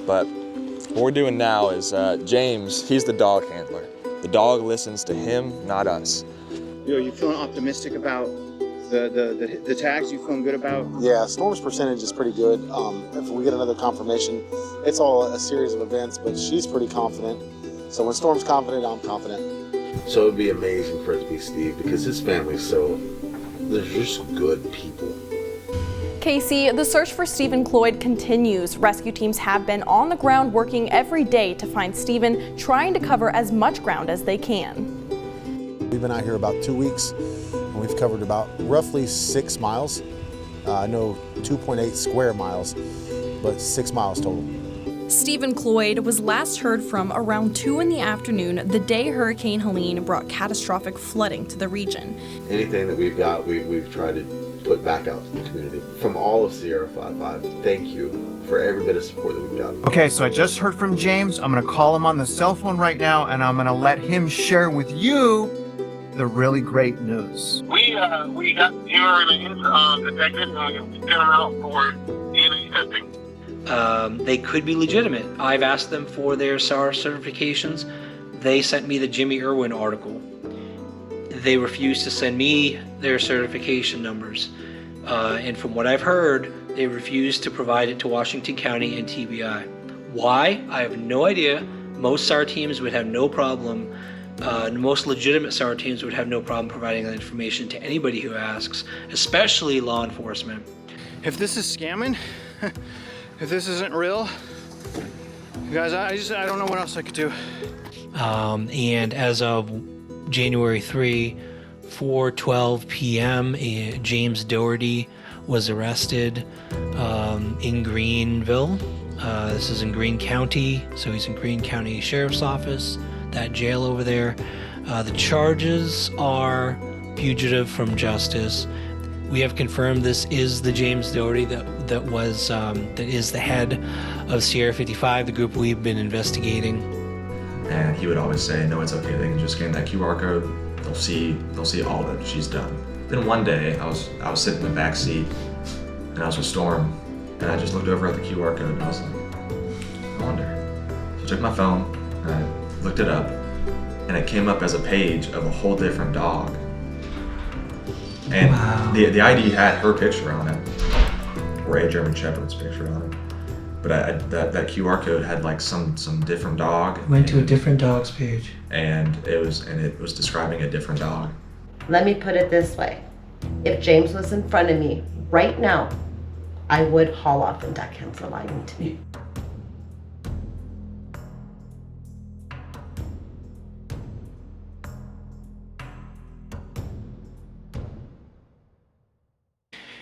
But what we're doing now is James, he's the dog handler. The dog listens to him, not us. Are you feeling optimistic about the tags? You feeling good about? Yeah, Storm's percentage is pretty good. If we get another confirmation, it's all a series of events, but she's pretty confident. So when Storm's confident, I'm confident. So it'd be amazing for it to be Steve, because his family's they're just good people. Casey, the search for Stephen Cloyd continues. Rescue teams have been on the ground working every day to find Stephen, trying to cover as much ground as they can. We've been out here about 2 weeks, and we've covered about roughly 6 miles. I know 2.8 square miles, but 6 miles total. Stephen Cloyd was last heard from around 2 in the afternoon, the day Hurricane Helene brought catastrophic flooding to the region. Anything that we've got, we've tried to put back out to the community. From all of Sierra 5-5, thank you for every bit of support that we've got. Okay, so I just heard from James. I'm gonna call him on the cell phone right now, and I'm gonna let him share with you the really great news. We got your detected, and we're going to send them out for DNA testing. They could be legitimate. I've asked them for their SAR certifications. They sent me the Jimmy Irwin article. They refused to send me their certification numbers. And from what I've heard, they refused to provide it to Washington County and TBI. Why? I have no idea. Most SAR teams would have no problem. Most legitimate SAR teams would have no problem providing that information to anybody who asks, especially law enforcement. If this is scamming, if this isn't real, you guys, I don't know what else I could do. And as of January 3, 4:12 p.m., James Daugherty was arrested in Greenville. This is in Greene County, so he's in Greene County Sheriff's Office, that jail over there. The charges are fugitive from justice. We have confirmed this is the James Daugherty that is the head of Sierra 55, the group we've been investigating. And he would always say, no, it's okay, they can just scan that QR code, they'll see all that she's done. Then one day, I was sitting in the back seat, and I was with Storm, and I just looked over at the QR code, and I was like, I wonder. So I took my phone, and I looked it up, and it came up as a page of a whole different dog. And wow. The ID had her picture on it, or a German Shepherd's picture on it. But that QR code had like some different dog. Went to a different dog's page. And it was describing a different dog. Let me put it this way. If James was in front of me right now, I would haul off and deck him for lying to me.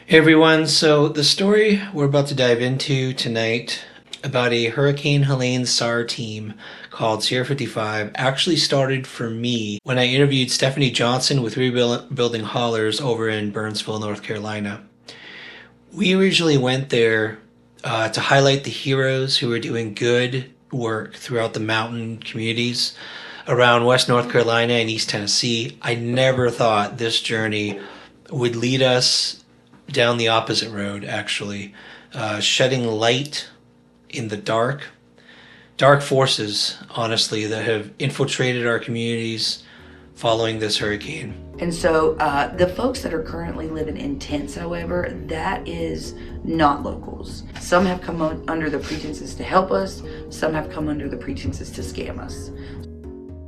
Hey everyone, so the story we're about to dive into tonight about a Hurricane Helene SAR team called Sierra 55 actually started for me when I interviewed Stephanie Johnson with Rebuilding Haulers over in Burnsville, North Carolina. We originally went there to highlight the heroes who are doing good work throughout the mountain communities around West North Carolina and East Tennessee. I never thought this journey would lead us down the opposite road, actually, shedding light in the dark forces, honestly, that have infiltrated our communities following this hurricane. And so the folks that are currently living in tents, however, that is not locals. Some have come under the pretenses to help us, some have come under the pretenses to scam us.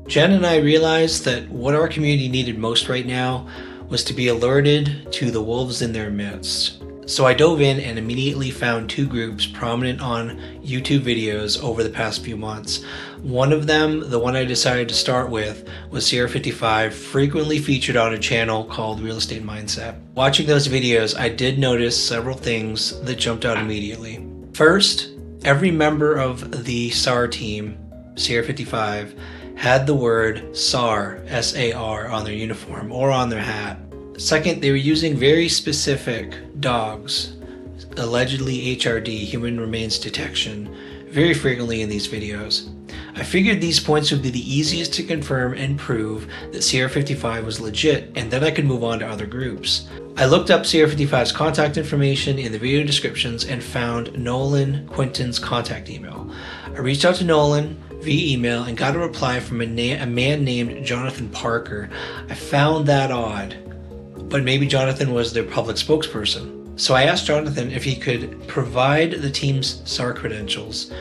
Jen and I realized that what our community needed most right now was to be alerted to the wolves in their midst. So I dove in and immediately found 2 groups prominent on YouTube videos over the past few months. One of them, the one I decided to start with, was Sierra 55, frequently featured on a channel called Real Estate Mindset. Watching those videos, I did notice several things that jumped out immediately. First, every member of the SAR team, Sierra 55, had the word SAR, S-A-R, on their uniform or on their hat. Second, they were using very specific dogs, allegedly HRD, human remains detection, very frequently in these videos. I figured these points would be the easiest to confirm and prove that Sierra 55 was legit, and then I could move on to other groups. I looked up Sierra 55's contact information in the video descriptions and found Nolan Quinton's contact email. I reached out to Nolan via email and got a reply from a man named Jonathan Parker. I found that odd, but maybe Jonathan was their public spokesperson. So I asked Jonathan if he could provide the team's SAR credentials.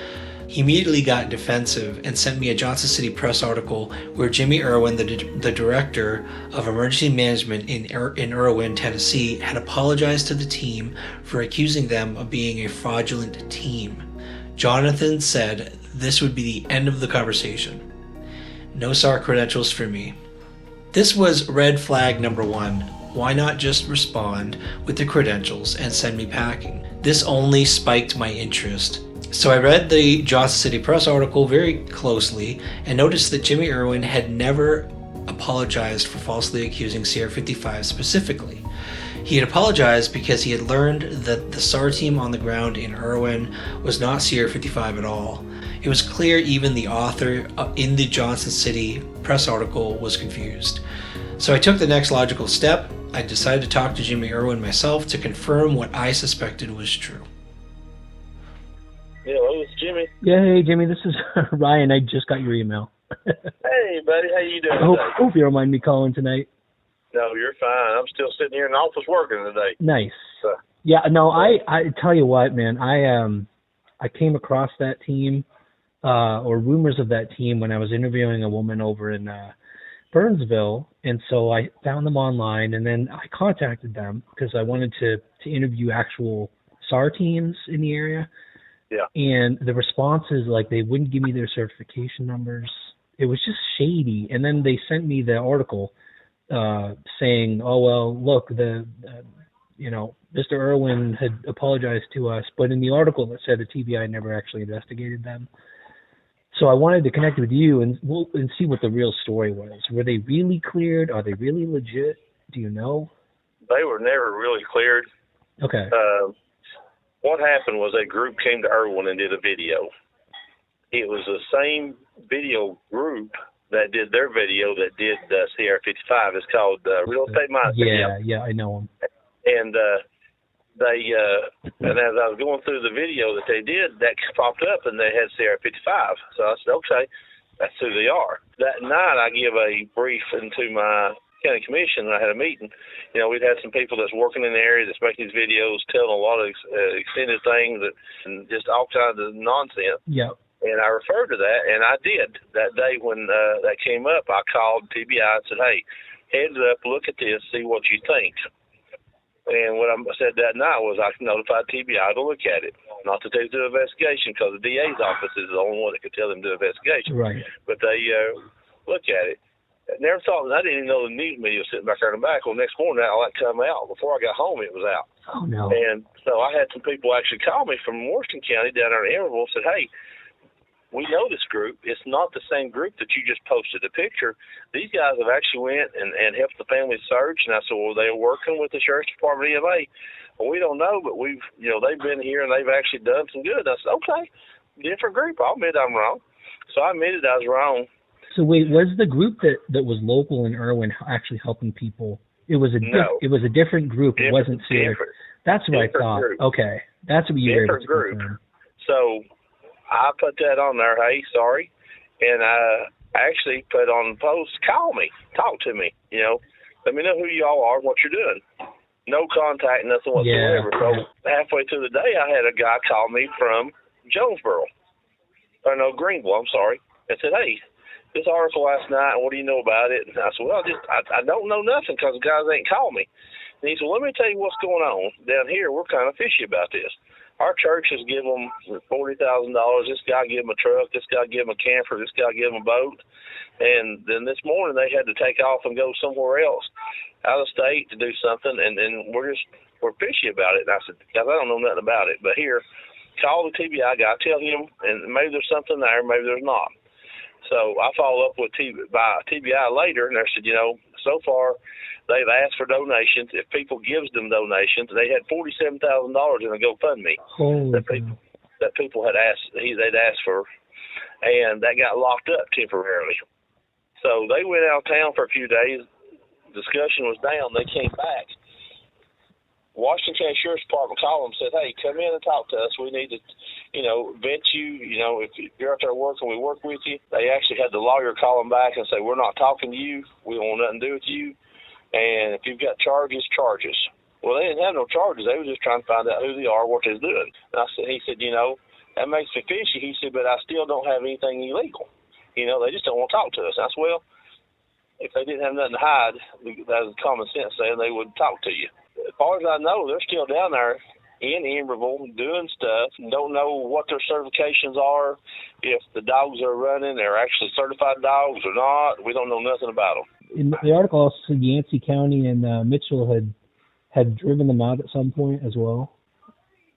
He immediately got defensive and sent me a Johnson City Press article where Jimmy Irwin, the director of emergency management in Irwin, Tennessee, had apologized to the team for accusing them of being a fraudulent team. Jonathan said this would be the end of the conversation. No SAR credentials for me. This was red flag number one. Why not just respond with the credentials and send me packing? This only spiked my interest. So I read the Johnson City Press article very closely and noticed that Jimmy Irwin had never apologized for falsely accusing Sierra 55 specifically. He had apologized because he had learned that the SAR team on the ground in Irwin was not Sierra 55 at all. It was clear even the author in the Johnson City Press article was confused. So I took the next logical step. I decided to talk to Jimmy Irwin myself to confirm what I suspected was true. Hello, it's Jimmy. Yeah, hey Jimmy, this is Ryan. I just got your email. Hey, buddy, how you doing today? Hope you don't mind me calling tonight. No, you're fine. I'm still sitting here in the office working today. Nice. So. Yeah, no, I tell you what, man, I came across that team, or rumors of that team when I was interviewing a woman over in Burnsville, and so I found them online, and then I contacted them because I wanted to interview actual SAR teams in the area. Yeah. And the responses, like, they wouldn't give me their certification numbers. It was just shady. And then they sent me the article saying, oh, well, look, Mr. Irwin had apologized to us. But in the article, it said the TBI never actually investigated them. So I wanted to connect with you and see what the real story was. Were they really cleared? Are they really legit? Do you know? They were never really cleared. Okay. What happened was a group came to Irwin and did a video. It was the same video group that did their video that did Sierra 55. It's called Real Estate Mindset. Yeah, I know them. And and as I was going through the video that they did, that popped up and they had Sierra 55. So I said, okay, that's who they are. That night I give a brief into my county commission, and I had a meeting. You know, we'd had some people that's working in the area that's making these videos, telling a lot of extended things and just all kinds of nonsense. Yeah. And I referred to that, and I did. That day when that came up, I called TBI and said, hey, heads up, look at this, see what you think. And what I said that night was I notified TBI to look at it. Not that they do an investigation, because the DA's office is the only one that could tell them to do an investigation. Right. But they look at it. I never thought, I didn't even know the news media was sitting back there in the back. Well, next morning, all that come out. Before I got home, it was out. Oh, no. And so I had some people actually call me from Washington County down there in Emerald and said, hey, we know this group. It's not the same group that you just posted the picture. These guys have actually went and helped the family search. And I said, well, they're working with the Sheriff's Department EMA. Well, we don't know, but they've been here and they've actually done some good. And I said, okay, different group. I'll admit I'm wrong. So I admitted I was wrong. So wait, was the group that was local in Irwin actually helping people? It was a different group. It wasn't Sierra. That's what I thought. Group. Okay, that's what you were able to confirm. So I put that on there. Hey, sorry, and I actually put on the post. Call me, talk to me. Let me know who y'all are, what you're doing. No contact, nothing whatsoever. Yeah. So halfway through the day, I had a guy call me from Greenville. I'm sorry, and said, hey, this article last night, what do you know about it? And I said, well, I don't know nothing because the guys ain't called me. And he said, well, let me tell you what's going on. Down here, we're kind of fishy about this. Our church has given them $40,000. This guy gave them a truck. This guy gave them a camper. This guy gave them a boat. And then this morning they had to take off and go somewhere else out of state to do something. And we're fishy about it. And I said, guys, I don't know nothing about it. But here, call the TBI guy, tell him, and maybe there's something there, maybe there's not. So I followed up with TBI later, and I said, so far they've asked for donations. If people gives them donations, they had $47,000 in a GoFundMe that people had asked. They'd asked for, and that got locked up temporarily. So they went out of town for a few days. Discussion was down. They came back. Washington County Sheriff's Department called them and said, hey, come in and talk to us. We need to, vet you. If you're out there working, we work with you. They actually had the lawyer call them back and say, we're not talking to you. We don't want nothing to do with you. And if you've got charges, charge us. Well, they didn't have no charges. They were just trying to find out who they are, what they're doing. And he said, that makes me fishy. He said, but I still don't have anything illegal. They just don't want to talk to us. I said, well, if they didn't have nothing to hide, that was common sense saying they would talk to you. As far as I know, they're still down there in Emeryville doing stuff. Don't know what their certifications are, if the dogs are running, they're actually certified dogs or not. We don't know nothing about them. In the article also said Yancey County and Mitchell had driven them out at some point as well.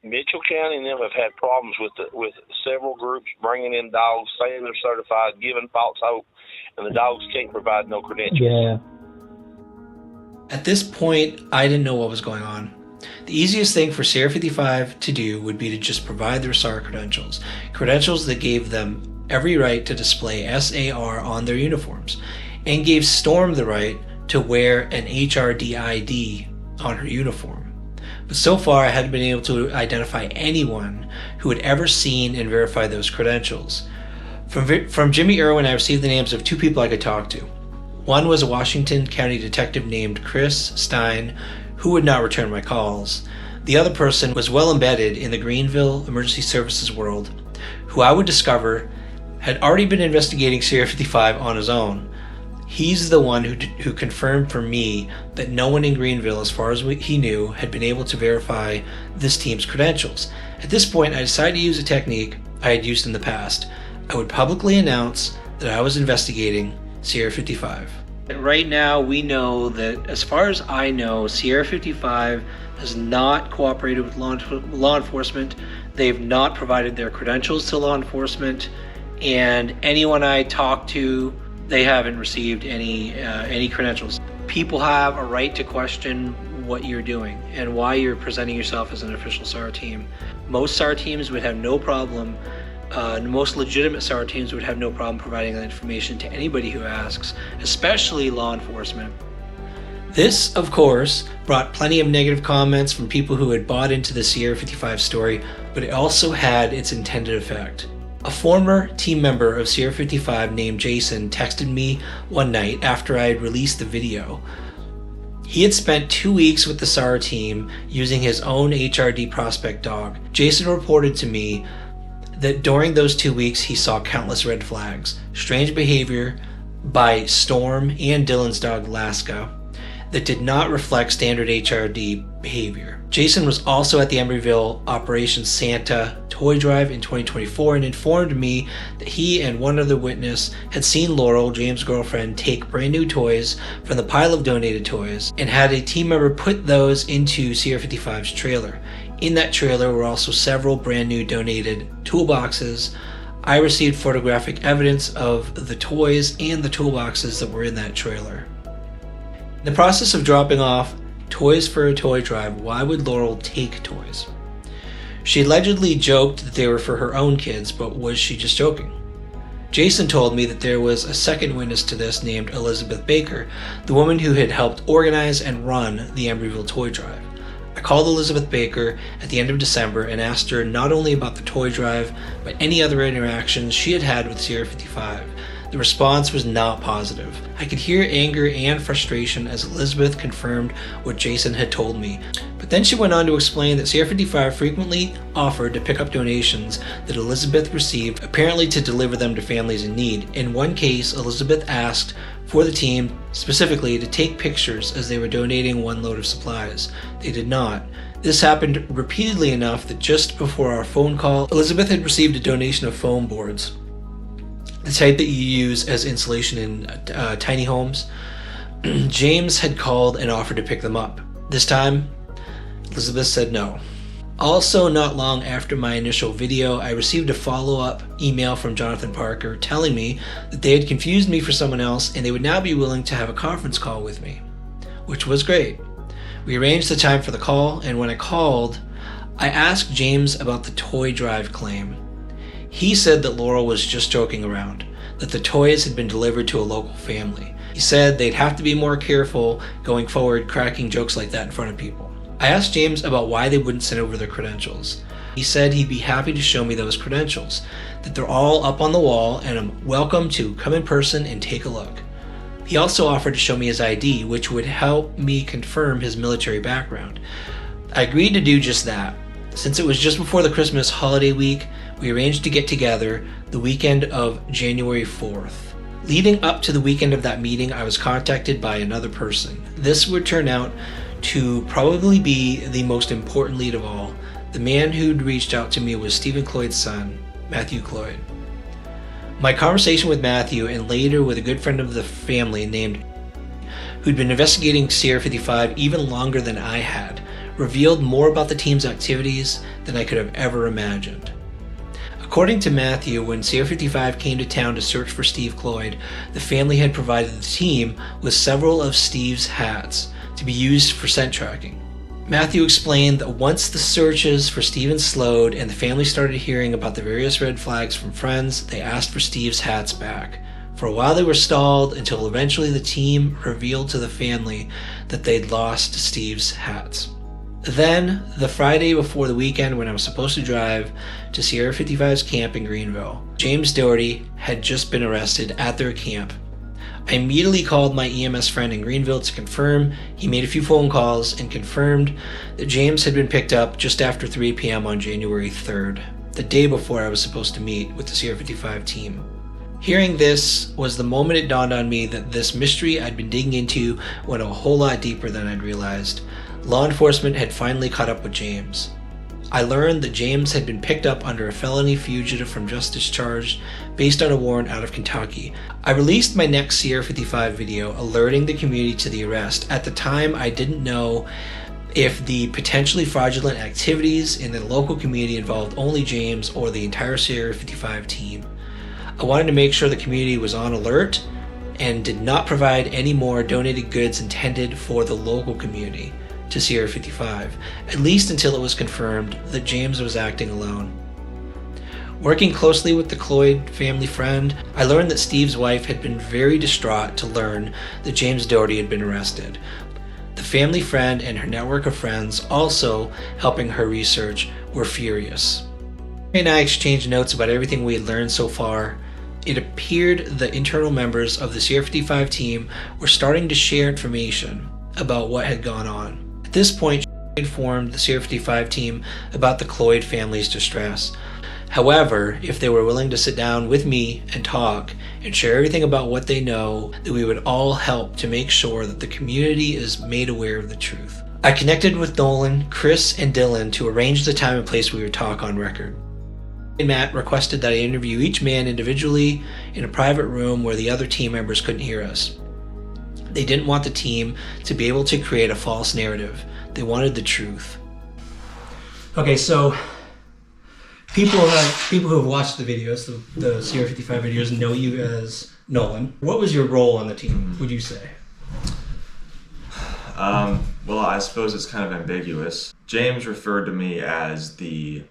Mitchell County and them have had problems with several groups bringing in dogs, saying they're certified, giving false hope, and the dogs can't provide no credentials. Yeah. At this point, I didn't know what was going on. The easiest thing for Sierra 55 to do would be to just provide their SAR credentials that gave them every right to display SAR on their uniforms, and gave Storm the right to wear an HRD ID on her uniform. But so far, I hadn't been able to identify anyone who had ever seen and verified those credentials. From Jimmy Irwin, I received the names of two people I could talk to. One was a Washington County detective named Chris Stein, who would not return my calls. The other person was well embedded in the Greenville emergency services world, who I would discover had already been investigating Sierra 55 on his own. He's the one who confirmed for me that no one in Greenville, as far as he knew, had been able to verify this team's credentials. At this point, I decided to use a technique I had used in the past. I would publicly announce that I was investigating Sierra 55. Right now, we know that, as far as I know, Sierra 55 has not cooperated with law enforcement. They've not provided their credentials to law enforcement, and anyone I talk to, they haven't received any credentials. People have a right to question what you're doing and why you're presenting yourself as an official SAR team. Most SAR teams would have no problem. Most legitimate SAR teams would have no problem providing that information to anybody who asks, especially law enforcement. This, of course, brought plenty of negative comments from people who had bought into the Sierra 55 story, but it also had its intended effect. A former team member of Sierra 55 named Jason texted me one night after I had released the video. He had spent 2 weeks with the SAR team using his own HRD prospect dog. Jason reported to me that during those 2 weeks he saw countless red flags, strange behavior by Storm and Dylan's dog Alaska that did not reflect standard HRD behavior. Jason was also at the Emeryville Operation Santa toy drive in 2024 and informed me that he and one other witness had seen Laurel, James' girlfriend, take brand new toys from the pile of donated toys and had a team member put those into Sierra 55's trailer. In that trailer were also several brand new donated toolboxes. I received photographic evidence of the toys and the toolboxes that were in that trailer. In the process of dropping off toys for a toy drive, why would Laurel take toys? She allegedly joked that they were for her own kids, but was she just joking? Jason told me that there was a second witness to this named Elizabeth Baker, the woman who had helped organize and run the Emeryville toy drive. I called Elizabeth Baker at the end of December and asked her not only about the toy drive, but any other interactions she had had with Sierra 55. The response was not positive. I could hear anger and frustration as Elizabeth confirmed what Jason had told me. But then she went on to explain that Sierra 55 frequently offered to pick up donations that Elizabeth received, apparently to deliver them to families in need. In one case, Elizabeth asked for the team specifically to take pictures as they were donating one load of supplies. They did not. This happened repeatedly enough that just before our phone call, Elizabeth had received a donation of foam boards, the type that you use as insulation in tiny homes. James had called and offered to pick them up. This time, Elizabeth said no. Also, not long after my initial video, I received a follow-up email from Jonathan Parker telling me that they had confused me for someone else and they would now be willing to have a conference call with me, which was great. We arranged the time for the call, and when I called, I asked James about the toy drive claim. He said that Laurel was just joking around, that the toys had been delivered to a local family. He said they'd have to be more careful going forward cracking jokes like that in front of people. I asked James about why they wouldn't send over their credentials. He said he'd be happy to show me those credentials, that they're all up on the wall and I'm welcome to come in person and take a look. He also offered to show me his ID, which would help me confirm his military background. I agreed to do just that. Since it was just before the Christmas holiday week, we arranged to get together the weekend of January 4th. Leading up to the weekend of that meeting, I was contacted by another person. This would turn out to probably be the most important lead of all. The man who'd reached out to me was Stephen Cloyd's son, Matthew Cloyd. My conversation with Matthew and later with a good friend of the family named who'd been investigating Sierra 55 even longer than I had, revealed more about the team's activities than I could have ever imagined. According to Matthew, when Sierra 55 came to town to search for Steve Cloyd, the family had provided the team with several of Steve's hats to be used for scent tracking. Matthew explained that once the searches for Steven slowed and the family started hearing about the various red flags from friends, they asked for Steve's hats back. For a while they were stalled until eventually the team revealed to the family that they'd lost Steve's hats. Then, the Friday before the weekend when I was supposed to drive to Sierra 55's camp in Greenville, James Daugherty had just been arrested at their camp. I immediately called my EMS friend in Greenville to confirm. He made a few phone calls and confirmed that James had been picked up just after 3 p.m. on January 3rd, the day before I was supposed to meet with the Sierra 55 team. Hearing this was the moment it dawned on me that this mystery I'd been digging into went a whole lot deeper than I'd realized. Law enforcement had finally caught up with James. I learned that James had been picked up under a felony fugitive from justice charge based on a warrant out of Kentucky. I released my next Sierra 55 video alerting the community to the arrest. At the time, I didn't know if the potentially fraudulent activities in the local community involved only James or the entire Sierra 55 team. I wanted to make sure the community was on alert and did not provide any more donated goods intended for the local community to Sierra 55, at least until it was confirmed that James was acting alone. Working closely with the Cloyd family friend, I learned that Steve's wife had been very distraught to learn that James Daugherty had been arrested. The family friend and her network of friends, also helping her research, were furious. Mary and I exchanged notes about everything we had learned so far. It appeared the internal members of the Sierra 55 team were starting to share information about what had gone on. At this point, she informed the Sierra 55 team about the Cloyd family's distress. However, if they were willing to sit down with me and talk and share everything about what they know, that we would all help to make sure that the community is made aware of the truth. I connected with Nolan, Chris, and Dylan to arrange the time and place we would talk on record. Matt requested that I interview each man individually in a private room where the other team members couldn't hear us. They didn't want the team to be able to create a false narrative. They wanted the truth. Okay, so people who have watched the videos, the Sierra 55 videos, know you as Nolan. What was your role on the team, would you say? Well, I suppose it's kind of ambiguous. James referred to me as the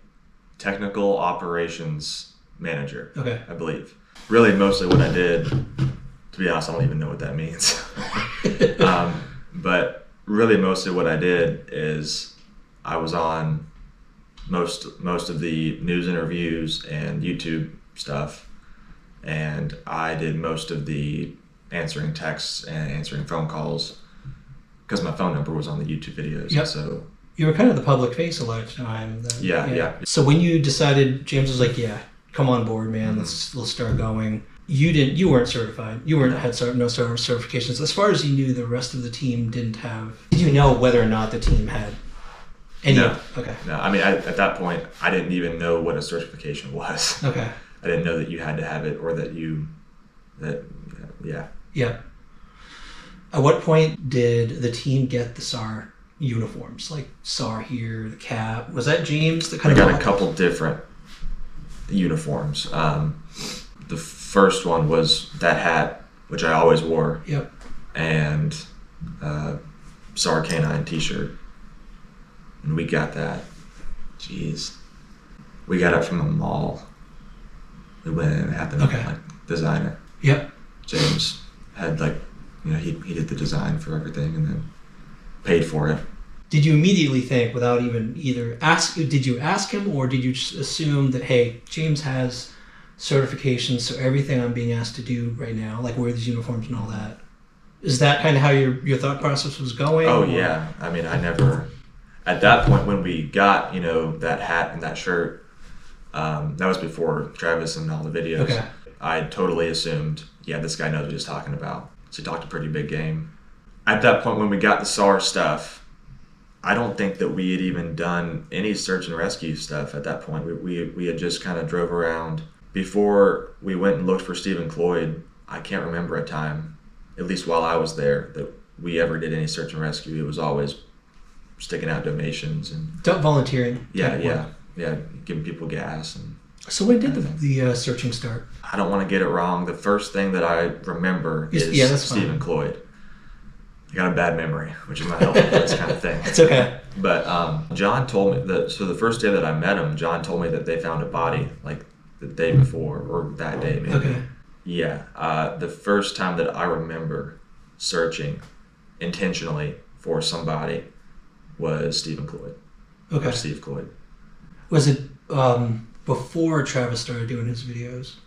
technical operations manager, okay. I believe. Really, mostly what I did, to be honest, I don't even know what that means. But really, mostly what I did is I was on most of the news interviews and YouTube stuff, and I did most of the answering texts and answering phone calls because my phone number was on the YouTube videos. Yep. So you were kind of the public face a lot of the time. Yeah. So when you decided, James was like, "Yeah, come on board, man. Let's start going." You weren't certified. You had no certifications. As far as you knew, the rest of the team didn't have. Did you know whether or not the team had any? No. Okay. No, I mean, at that point, I didn't even know what a certification was. Okay. I didn't know that you had to have it or Yeah. At what point did the team get the SAR uniforms? Like SAR here, the cap. Was that James that kind of? I got a couple different uniforms. The first one was that hat, which I always wore. Yep. And SAR K9 t-shirt. And we got that. Jeez. We got it from a mall. We went in and had them design it. Yep. James had he did the design for everything and then paid for it. Did you immediately think, without even did you ask him, or did you just assume that, hey, James has certifications, so everything I'm being asked to do right now, like wear these uniforms and all that, is that kind of how your thought process was going? Oh, yeah. I mean, I never, at that point when we got, that hat and that shirt, that was before Travis and all the videos. Okay. I totally assumed, this guy knows what he's talking about. So he talked a pretty big game. At that point when we got the SAR stuff, I don't think that we had even done any search and rescue stuff at that point. We had just kind of drove around. Before we went and looked for Stephen Cloyd, I can't remember a time, at least while I was there, that we ever did any search and rescue. It was always sticking out donations and volunteering. Yeah, giving people gas. And so when did the searching start? I don't want to get it wrong. The first thing that I remember is Stephen Cloyd. I got a bad memory, which is not helpful for this kind of thing. It's okay. But John told me that, so the first day that I met him, John told me that they found a body like the day before, or that day maybe. Okay. Yeah. The first time that I remember searching intentionally for somebody was Stephen Cloyd. Okay. Or Steve Cloyd. Was it before Travis started doing his videos?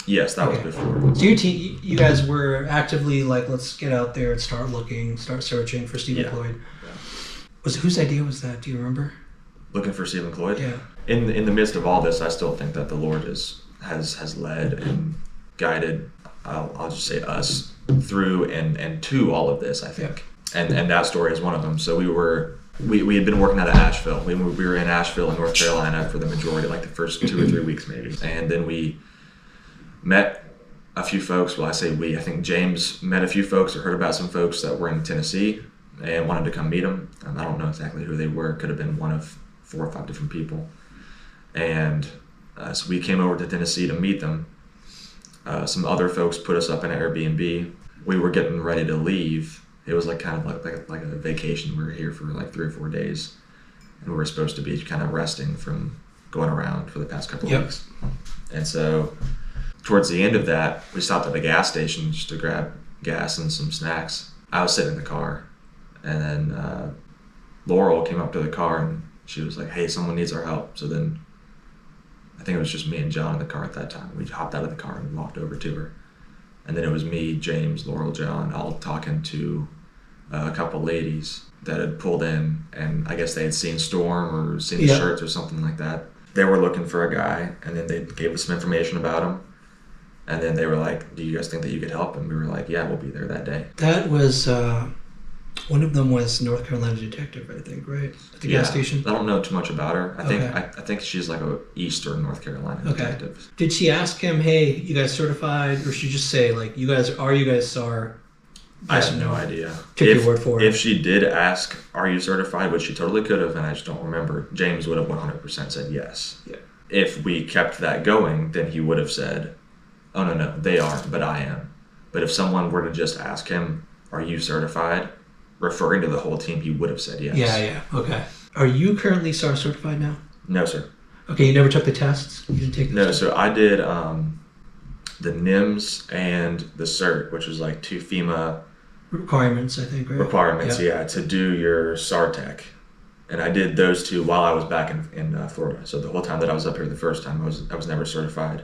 Yes, that was before. So you guys were actively like, let's get out there and start looking, start searching for Stephen Cloyd. Yeah. Whose idea was that? Do you remember? Looking for Stephen Cloyd? Yeah. In the midst of all this, I still think that the Lord has led and guided, I'll just say us, through and to all of this, I think. Yeah. And that story is one of them. So we had been working out of Asheville. We were in Asheville in North Carolina for the majority, like the first 2 or 3 weeks maybe. And then we met a few folks. Well, I say we. I think James met a few folks or heard about some folks that were in Tennessee and wanted to come meet them. I don't know exactly who they were. It could have been one of 4 or 5 different people. And so we came over to Tennessee to meet them. Some other folks put us up in an Airbnb. We were getting ready to leave. It was like kind of like a vacation. We were here for like 3 or 4 days, and we were supposed to be kind of resting from going around for the past couple of weeks. And so towards the end of that, we stopped at a gas station just to grab gas and some snacks. I was sitting in the car, and then Laurel came up to the car and she was like, hey, someone needs our help. So then I think it was just me and John in the car at that time. We hopped out of the car and walked over to her. And then it was me, James, Laurel, John, all talking to a couple ladies that had pulled in, and I guess they had seen Storm or seen the shirts or something like that. They were looking for a guy, and then they gave us some information about him. And then they were like, do you guys think that you could help? And we were like, yeah, we'll be there that day. That was, one of them was North Carolina detective, I think, right? At the gas station? I don't know too much about her. I think she's like a Eastern North Carolina detective. Did she ask him, hey, you guys certified? Or she just say, like, you guys SAR? I have no idea. Took your word for it. If she did ask, are you certified, which she totally could have, and I just don't remember, James would have 100% said yes. Yeah. If we kept that going, then he would have said, oh, no, they aren't, but I am. But if someone were to just ask him, are you certified, referring to the whole team, he would have said yes. Yeah, okay. Are you currently SAR certified now? No, sir. Okay, you never took the tests? You didn't take the tests? No, so I did the NIMS and the CERT, which is like 2 FEMA requirements, I think, right? Requirements, yeah, to do your SAR tech. And I did those 2 while I was back in Florida. So the whole time that I was up here the first time, I was never certified.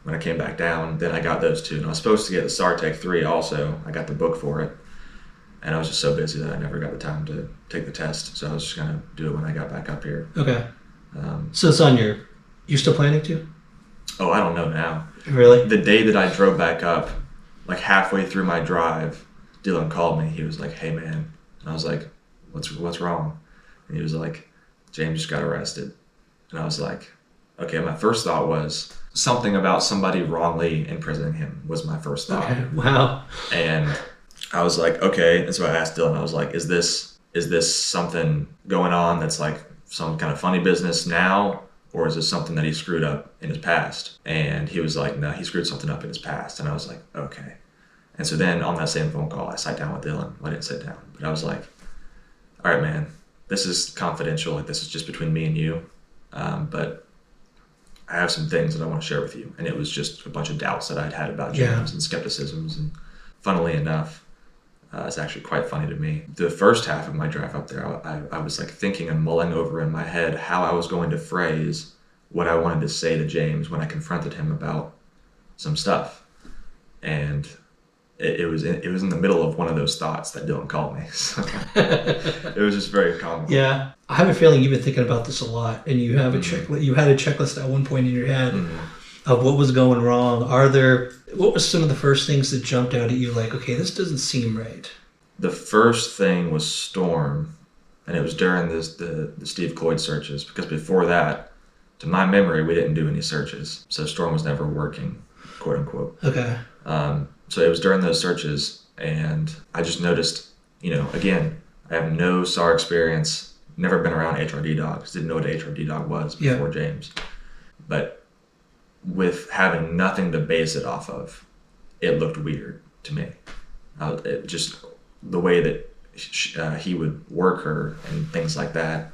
When I came back down, then I got those 2. And I was supposed to get the SAR Tech 3 also. I got the book for it. And I was just so busy that I never got the time to take the test. So I was just going to do it when I got back up here. Okay. So it's on you're still planning to? Oh, I don't know now. Really? The day that I drove back up, like halfway through my drive, Dylan called me. He was like, hey, man. And I was like, what's wrong? And he was like, James just got arrested. And I was like, okay, my first thought was something about somebody wrongly imprisoning him was my first thought. Okay. Wow. And I was like, okay. And so I asked Dylan, I was like, is this something going on that's like some kind of funny business now? Or is this something that he screwed up in his past? And he was like, no, he screwed something up in his past. And I was like, okay. And so then on that same phone call, I sat down with Dylan. Well, I didn't sit down, but I was like, all right, man, this is confidential. Like, this is just between me and you. But I have some things that I want to share with you. And it was just a bunch of doubts that I'd had about James and skepticisms. And funnily enough, it's actually quite funny to me. The first half of my drive up there, I was like thinking and mulling over in my head how I was going to phrase what I wanted to say to James when I confronted him about some stuff. And it was in the middle of one of those thoughts that Dylan called me. So it was just very comical. Yeah. I have a feeling you've been thinking about this a lot, and you have a checklist. You had a checklist at one point in your head of what was going wrong. What was some of the first things that jumped out at you like, okay, this doesn't seem right? The first thing was Storm, and it was during the Steve Cloyd searches, because before that, to my memory, we didn't do any searches. So Storm was never working, quote unquote. Okay. So it was during those searches, and I just noticed, again, I have no SAR experience, never been around HRD dogs, didn't know what an HRD dog was before James. But with having nothing to base it off of, it looked weird to me. Just the way that he would work her and things like that,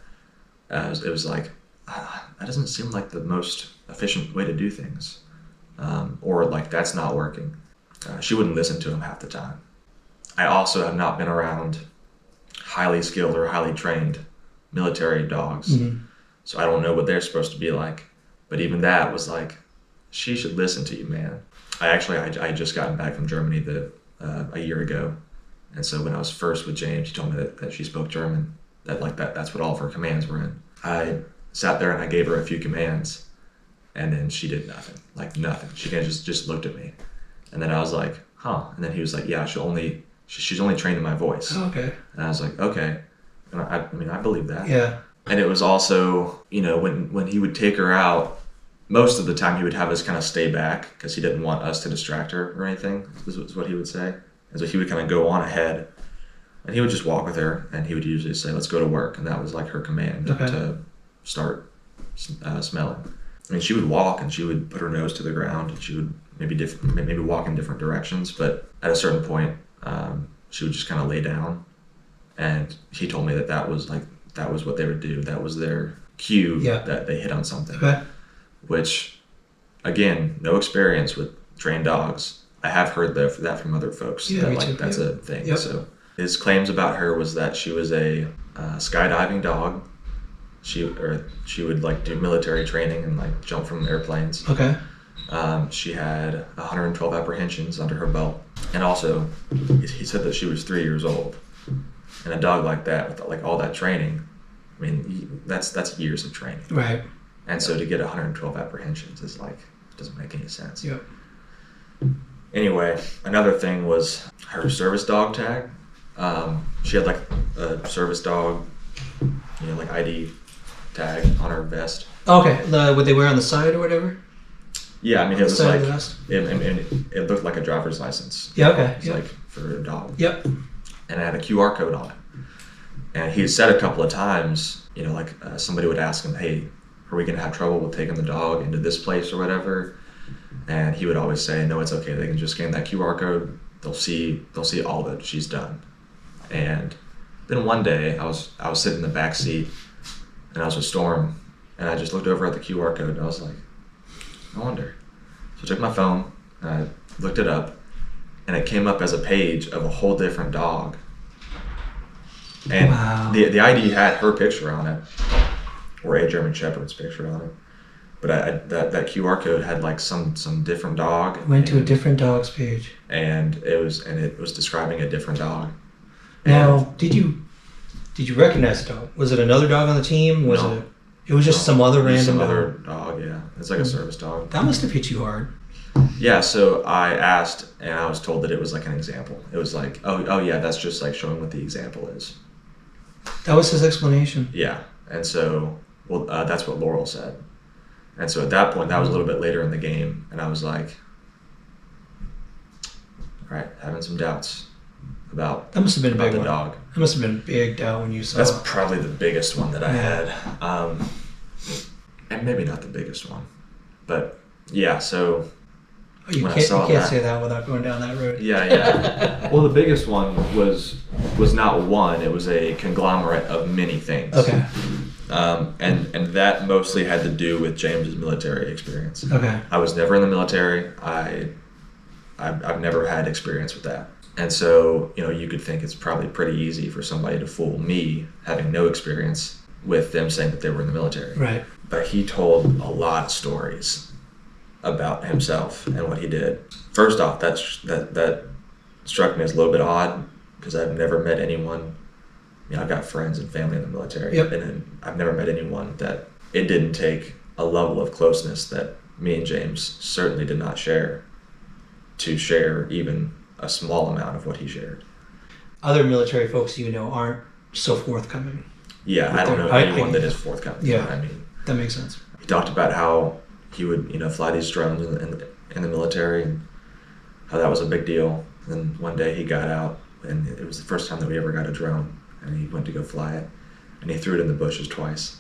it was like, that doesn't seem like the most efficient way to do things. Or like that's not working. She wouldn't listen to him half the time. I also have not been around highly skilled or highly trained military dogs. So I don't know what they're supposed to be like. But even that was like, she should listen to you, man. I had just gotten back from Germany a year ago. And so when I was first with James, he told me that she spoke German, that's what all of her commands were in. I sat there and I gave her a few commands, and then she did nothing, like nothing. She kind of just looked at me. And then I was like, huh. And then he was like, yeah, she's only trained in my voice. Oh, okay. And I was like, okay. And I believe that. Yeah. And it was also, when he would take her out, most of the time he would have us kind of stay back because he didn't want us to distract her or anything. This was what he would say. And so he would kind of go on ahead, and he would just walk with her, and he would usually say, let's go to work. And that was like her command to start smelling. I mean, she would walk and she would put her nose to the ground, and she would maybe walk in different directions. But at a certain point, she would just kind of lay down. And he told me that was what they would do. That was their cue that they hit on something. Okay. Which, again, no experience with trained dogs. I have heard that from other folks. That's a thing. Yep. So his claims about her was that she was a skydiving dog. She would like do military training and like jump from airplanes. Okay. She had 112 apprehensions under her belt, and also he said that she was 3 years old. And a dog like that, with like all that training, I mean, that's years of training. Right. And so to get 112 apprehensions is like, doesn't make any sense. Yep. Anyway, another thing was her service dog tag. She had like a service dog, like ID tag on her vest. Okay, what they wear on the side or whatever? Yeah, I mean, it was like, it looked like a driver's license. Yeah, okay. It was like for a dog. Yep. And it had a QR code on it. And he said a couple of times, somebody would ask him, hey, are we going to have trouble with taking the dog into this place or whatever? And he would always say, no, it's okay. They can just scan that QR code. They'll see all that she's done. And then one day I was sitting in the back seat, and I was with Storm, and I just looked over at the QR code, and I was like, I wonder. So I took my phone, and I looked it up, and it came up as a page of a whole different dog. And wow. the ID had her picture on it, or a German Shepherd's picture on it. But that QR code had like some different dog. Went to a different dog's page. And it was describing a different dog. Now, did you recognize the dog? Was it another dog on the team? It was just some other random dog? Other dog, yeah. It's like a service dog. That must have hit you hard. Yeah, so I asked, and I was told that it was like an example. It was like, oh yeah, that's just like showing what the example is. That was his explanation? Yeah, and so, that's what Laurel said. And so at that point, that was a little bit later in the game, and I was like, all right, having some doubts about that must have been a big the dog. That must have been a big doubt when you saw. That's probably the biggest one that I had, and maybe not the biggest one, but yeah. So you can't say that without going down that road. Yeah. Well, the biggest one was not one; it was a conglomerate of many things. Okay. And that mostly had to do with James's military experience. Okay. I was never in the military. I've never had experience with that. And so, you could think it's probably pretty easy for somebody to fool me, having no experience, with them saying that they were in the military. Right. But he told a lot of stories about himself and what he did. First off, that struck me as a little bit odd, because I've never met anyone. I've got friends and family in the military, and I've never met anyone that it didn't take a level of closeness that me and James certainly did not share to share even a small amount of what he shared. Other military folks aren't so forthcoming. Yeah, I don't know anyone that is forthcoming. Yeah, I mean, that makes sense. He talked about how he would, fly these drones in the military, and how that was a big deal. And one day he got out, and it was the first time that we ever got a drone, and he went to go fly it, and he threw it in the bushes twice.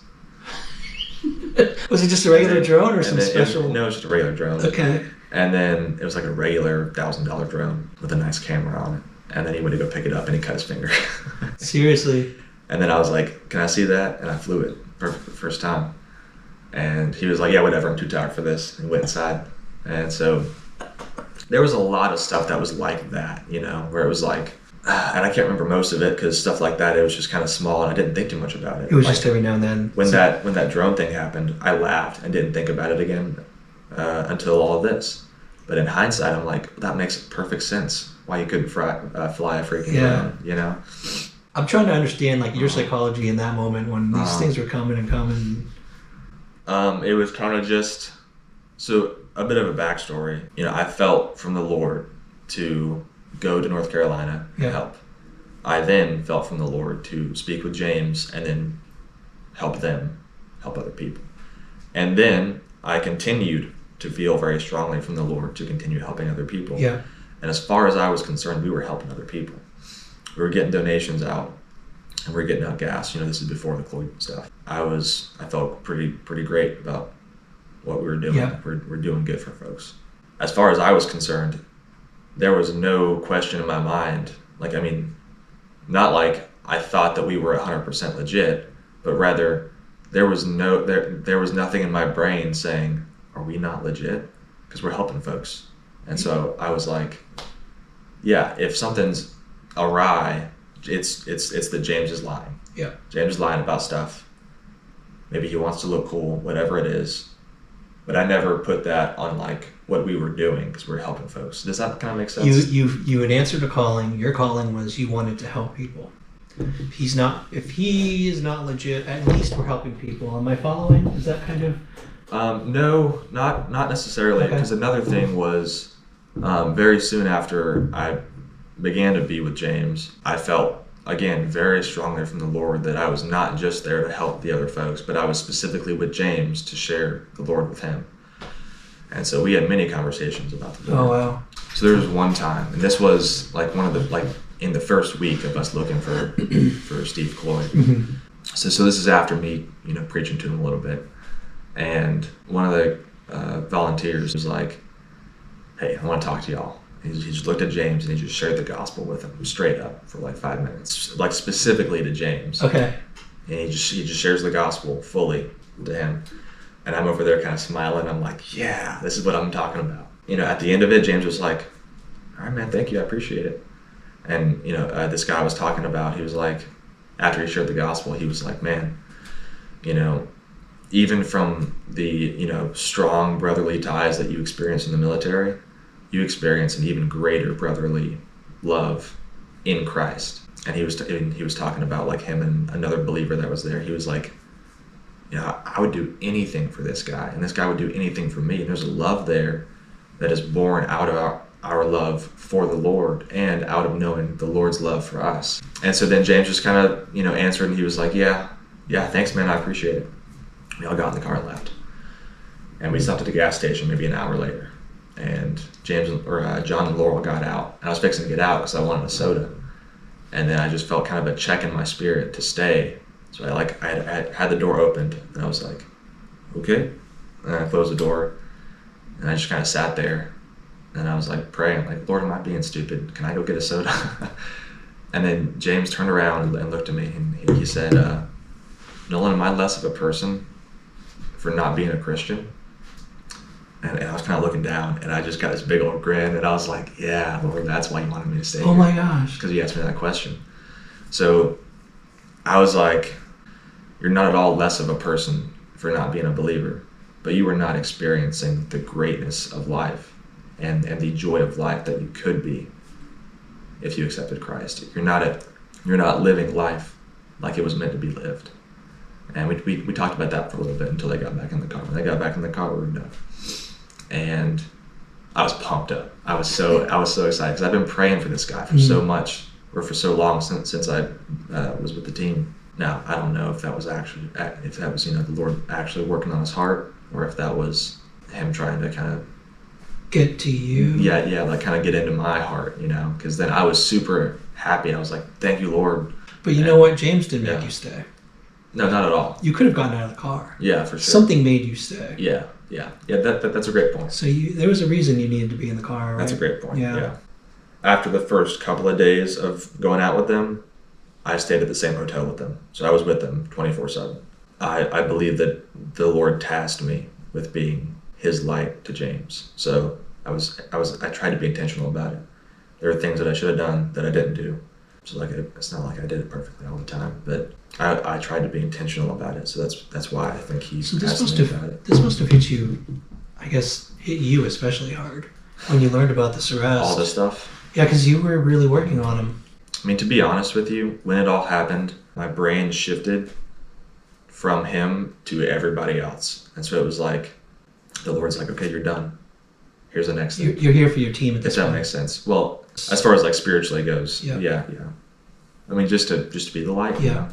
Was it just a regular drone or some special? No, it was just a regular drone. Okay. And then it was like a regular $1,000 drone with a nice camera on it. And then he went to go pick it up, and he cut his finger. Seriously? And then I was like, can I see that? And I flew it for the first time. And he was like, yeah, whatever, I'm too tired for this. And went inside. And so there was a lot of stuff that was like that, where it was like, and I can't remember most of it, because stuff like that, it was just kind of small, and I didn't think too much about it. It was just every now and then. When that drone thing happened, I laughed and didn't think about it again until all of this. But in hindsight, I'm like, that makes perfect sense why you couldn't fly a freaking drone, I'm trying to understand your psychology in that moment when these things were coming and coming. It was kind of just, so a bit of a backstory. I felt from the Lord to go to North Carolina and help. I then felt from the Lord to speak with James and then help other people. And then I continued to feel very strongly from the Lord to continue helping other people. Yeah. And as far as I was concerned, we were helping other people. We were getting donations out, and we were getting out gas. This is before the Cloyd stuff. I felt pretty great about what we were doing. Yeah. We're doing good for folks. As far as I was concerned, there was no question in my mind. Not like I thought that we were 100% legit, but rather there was nothing in my brain saying, are we not legit? Because we're helping folks. And so I was like, yeah, if something's awry, it's that James is lying. Yeah. James is lying about stuff. Maybe he wants to look cool, whatever it is. But I never put that on what we were doing, because we're helping folks. Does that kind of make sense? You had answered a calling. Your calling was you wanted to help people. If he is not legit, at least we're helping people. Am I following? Is that kind of? No, not necessarily. Because another thing was, very soon after I began to be with James, I felt, again, very strongly from the Lord that I was not just there to help the other folks, but I was specifically with James to share the Lord with him. And so we had many conversations about the Lord. Oh, wow. So there was one time, and this was one of the, in the first week of us looking for Steve Cloyd. Mm-hmm. So this is after me, preaching to him a little bit. And one of the volunteers was like, hey, I want to talk to y'all. He just looked at James and he just shared the gospel with him straight up for 5 minutes, specifically to James. Okay. And he just shares the gospel fully to him. And I'm over there kind of smiling. I'm like, yeah, this is what I'm talking about. At the end of it, James was like, all right, man, thank you. I appreciate it. And, this guy I was talking about, he was like, after he shared the gospel, he was like, man, even from the, strong brotherly ties that you experience in the military, you experience an even greater brotherly love in Christ. And he was talking about him and another believer that was there. He was like, I would do anything for this guy, and this guy would do anything for me. And there's a love there that is born out of our love for the Lord and out of knowing the Lord's love for us. And so then James just kind of, answered, and he was like, yeah, thanks, man, I appreciate it. We all got in the car and left. And we stopped at the gas station maybe an hour later. And John and Laurel got out. And I was fixing to get out because I wanted a soda. And then I just felt kind of a check in my spirit to stay. So I had the door opened, and I was like, okay. And I closed the door, and I just kind of sat there. And I was praying, Lord, am I being stupid? Can I go get a soda? And then James turned around and looked at me, and he said, Nolan, am I less of a person for not being a Christian? And I was kind of looking down, and I just got this big old grin, and I was like, yeah, Lord, that's why you wanted me to stay here. Oh my gosh. Because he asked me that question. So I was like, you're not at all less of a person for not being a believer, but you were not experiencing the greatness of life and the joy of life that you could be if you accepted Christ. You're not living life like it was meant to be lived. And we talked about that for a little bit until they got back in the car. When they got back in the car, we were done. And I was pumped up. I was so excited because I've been praying for this guy for so much, or for so long since I was with the team. Now I don't know if that was the Lord actually working on his heart, or if that was him trying to kind of get to you. Yeah, like kind of get into my heart, because then I was super happy. I was like, thank you, Lord. But you know what? James didn't make you stay. No, not at all. You could have gotten out of the car. Yeah, for sure. Something made you stay. Yeah. That's a great point. So there was a reason you needed to be in the car, right? That's a great point. Yeah. After the first couple of days of going out with them, I stayed at the same hotel with them. So I was with them 24/7. I believe that the Lord tasked me with being his light to James. So I tried to be intentional about it. There are things that I should have done that I didn't do. So it's not like I did it perfectly all the time, but I tried to be intentional about it. So that's why I think he's asked me about it. This must have hit you, I guess, hit you especially hard when you learned about this arrest. All this stuff? Yeah, because you were really working on him. I mean, to be honest with you, when it all happened, my brain shifted from him to everybody else. And so it was like, the Lord's like, okay, you're done. Here's the next thing. You're here for your team at this point. point. If that makes sense. Well, as far as like spiritually goes, yeah. I mean, just to be the light. Yeah.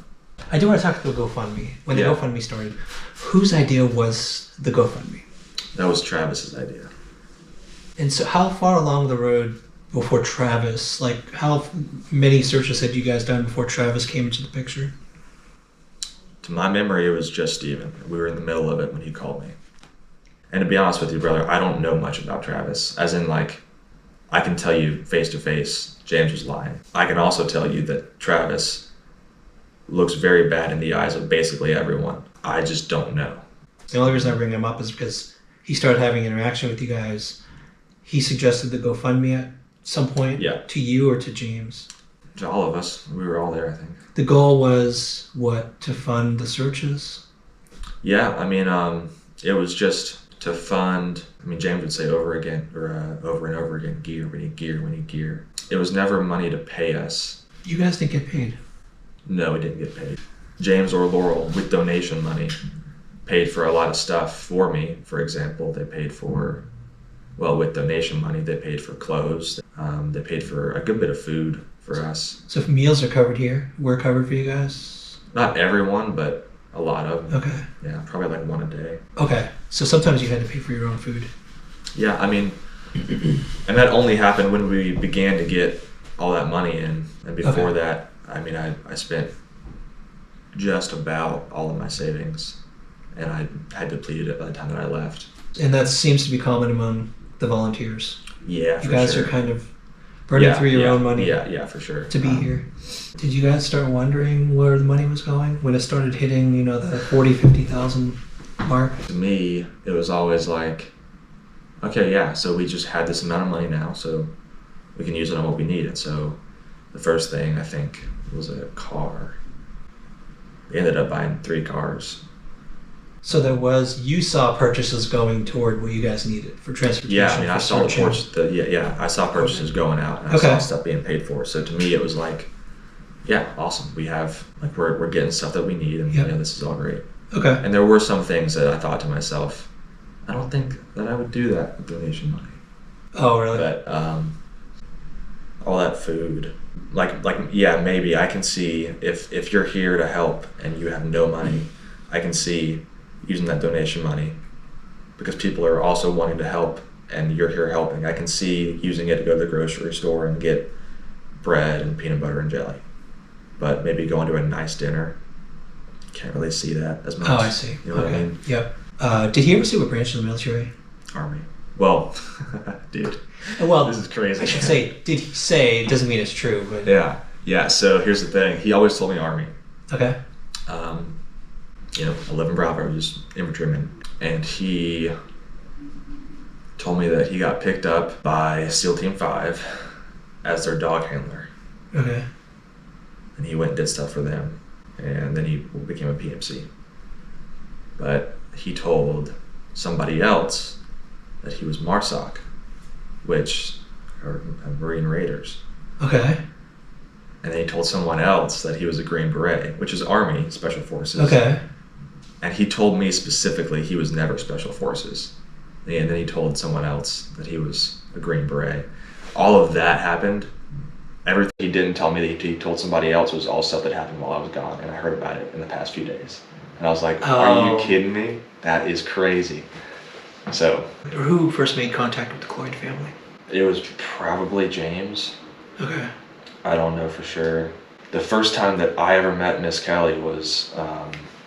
I do want to talk about GoFundMe. When the GoFundMe started, whose idea was the GoFundMe? That was Travis's idea. And so how far along the road before Travis, like how many searches had you guys done before Travis came into the picture? To my memory, it was just Steven. We were in the middle of it when he called me. And to be honest with you, brother, I don't know much about Travis. As in, like, I can tell you face to face, James was lying. I can also tell you that Travis looks very bad in the eyes of basically everyone. I just don't know. The only reason I bring him up is because he started having interaction with you guys. He suggested the GoFundMe at some point to you or to James? To all of us. We were all there, I think. The goal was, what, to fund the searches? Yeah, I mean, it was just to fund, I mean, James would say over and over again, gear, we need gear, we need gear. It was never money to pay us. You guys didn't get paid? No, we didn't get paid. James or Laurel, with donation money, paid for a lot of stuff for me. For example, they paid for, with donation money, they paid for clothes. They paid for a good bit of food for us. So if meals are covered here, we're covered for you guys? Not everyone, but a lot of them. Okay. Yeah, probably like one a day. Okay, so sometimes you had to pay for your own food. Yeah, I mean, and that only happened when we began to get all that money in. And before that, I mean, I spent just about all of my savings, and I had depleted it by the time that I left. And that seems to be common among the volunteers. Yeah, you guys are kind of burning through your own money. Yeah, for sure. To be here. Did you guys start wondering where the money was going when it started hitting, the 40,000-50,000 mark? To me, it was always like, okay, yeah, so we just had this amount of money now, so we can use it on what we need. And so the first thing, I think, was a car. We ended up buying 3 cars. So you saw purchases going toward what you guys needed for transportation. Yeah, I mean, I saw I saw purchases going out, and I saw stuff being paid for. So to me, it was like, yeah, awesome. We have, like, we're getting stuff that we need, and this is all great. Okay. And there were some things that I thought to myself, I don't think that I would do that with donation money. Oh, really? But all that food, maybe I can see if you're here to help and you have no money, I can see using that donation money because people are also wanting to help and you're here helping. I can see using it to go to the grocery store and get bread and peanut butter and jelly. But maybe going to a nice dinner, can't really see that as much. Oh, I see. You know what I mean? Yep. Did he ever see what branch of the military? Army. Well, dude. Well, this is crazy. I should say, did he say? It doesn't mean it's true, but yeah. So here's the thing. He always told me Army. Okay. 11 Bravo, just infantryman. And he told me that he got picked up by SEAL Team 5 as their dog handler. Okay. And he went and did stuff for them. And then he became a PMC. But he told somebody else that he was MARSOC, which are Marine Raiders. Okay. And then he told someone else that he was a Green Beret, which is Army Special Forces. Okay. And he told me specifically he was never Special Forces. And then he told someone else that he was a Green Beret. All of that happened. Everything he didn't tell me that he told somebody else was all stuff that happened while I was gone, and I heard about it in the past few days. And I was like, are you kidding me? That is crazy. So. Who first made contact with the Cloyd family? It was probably James. Okay. I don't know for sure. The first time that I ever met Miss Kelly was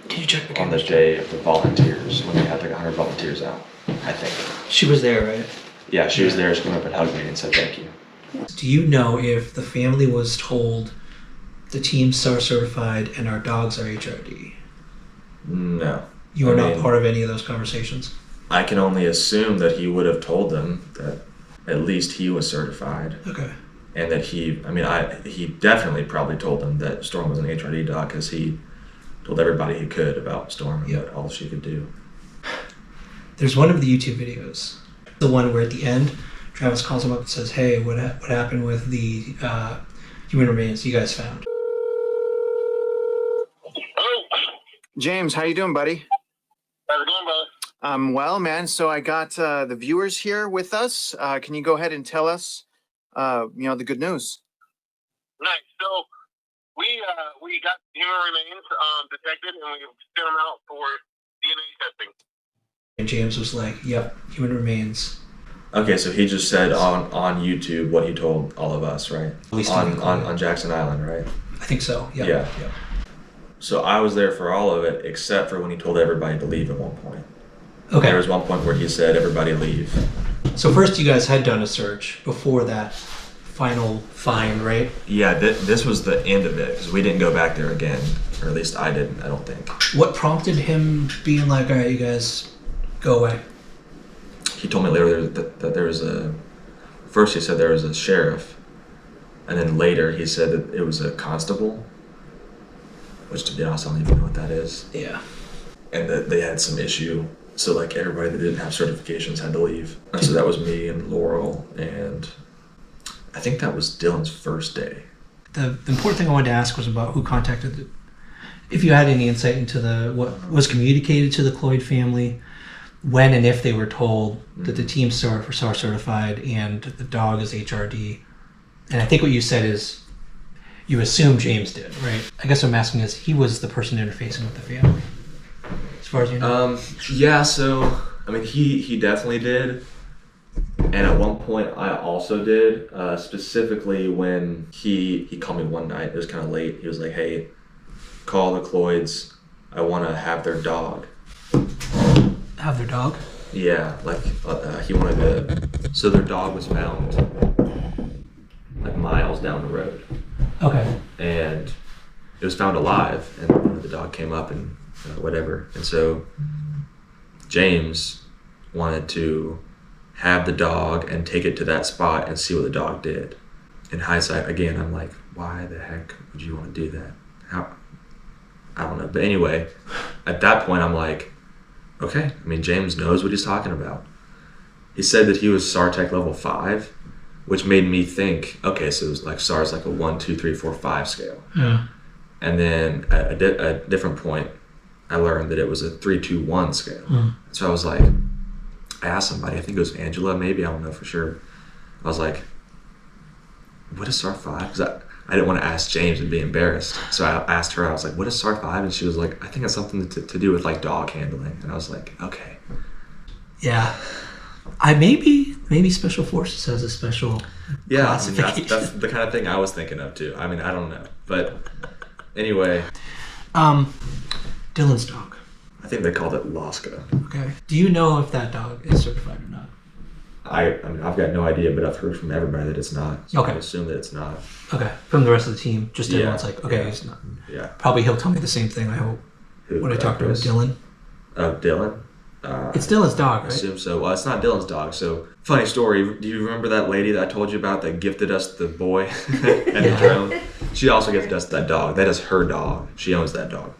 Can you check the on the day of the volunteers, when they had like 100 volunteers out, I think. She was there, right? Yeah, she was there. She came up and hugged me and said thank you. Do you know if the family was told the team's SAR certified and our dogs are HRD? No. You were not part of any of those conversations? I can only assume that he would have told them that at least he was certified. Okay. And that he definitely probably told them that Storm was an HRD dog, because he told everybody he could about Storm and what all she could do. There's one of the YouTube videos, the one where at the end, Travis calls him up and says, hey, what happened with the human remains you guys found? James, how you doing, buddy? How's it going, brother? Well, man, so I got the viewers here with us. Can you go ahead and tell us, the good news? Nice. So we got human remains detected, and we sent them out for DNA testing. And James was like, yep, human remains. Okay, so he just said on YouTube what he told all of us, right? At least on Jackson Island, right? I think so, yeah. Yeah. So I was there for all of it, except for when he told everybody to leave at one point. Okay. There was one point where he said, everybody leave. So first you guys had done a search before that final find, right? Yeah, this was the end of it, because we didn't go back there again. Or at least I didn't, I don't think. What prompted him being like, all right, you guys, go away? He told me later that there was first he said there was a sheriff, and then later he said that it was a constable, which to be honest, I don't even know what that is. Yeah. And that they had some issue, so like everybody that didn't have certifications had to leave. And so that was me and Laurel, and I think that was Dylan's first day. The important thing I wanted to ask was about who contacted the, if you had any insight into what was communicated to the Cloyd family, when and if they were told that the team's SAR certified and the dog is HRD. And I think what you said is you assume James did, right? I guess what I'm asking is he was the person interfacing with the family, as far as you know. Yeah, so I mean he definitely did. And at one point I also did, specifically when he called me one night. It was kind of late. He was like, hey, call the Cloyds. I want to have their dog. Have their dog? Yeah, like he wanted to. So their dog was found like miles down the road. Okay. And it was found alive, and the dog came up and whatever. And so James wanted to have the dog and take it to that spot and see what the dog did. In hindsight, again, I'm like, why the heck would you want to do that? How? I don't know. But anyway, at that point, I'm like, okay, I mean, James knows what he's talking about. He said that he was SAR-Tech level 5, which made me think, okay, so it was like SAR's like a 1, 2, 3, 4, 5 scale. Yeah. And then at a different point, I learned that it was a 3, 2, 1 scale. Mm. So I was like, I asked somebody, I think it was Angela, maybe, I don't know for sure. I was like, what is SAR-5? Because I didn't want to ask James and be embarrassed. So I asked her, I was like, what is SAR-5? And she was like, I think it's something to do with like dog handling. And I was like, okay. Yeah. Maybe Special Forces has a special classification. I mean, that's the kind of thing I was thinking of too. I mean, I don't know. But anyway. Dylan's dog. I think they called it Laska. Okay. Do you know if that dog is certified or not? I mean, I've got no idea, but I've heard from everybody that it's not. So Okay. I assume that it's not. Okay. From the rest of the team, just everyone's Yeah, like, okay, yeah. he's not. Yeah. Probably he'll tell me the same thing, I hope. When I talked to Dylan? Dylan? It's Dylan's dog, I right? assume so. Well, it's not Dylan's dog. So, funny story. Do you remember that lady that I told you about that gifted us the boy and the drone? She also gifted us that dog. That is her dog. She owns that dog.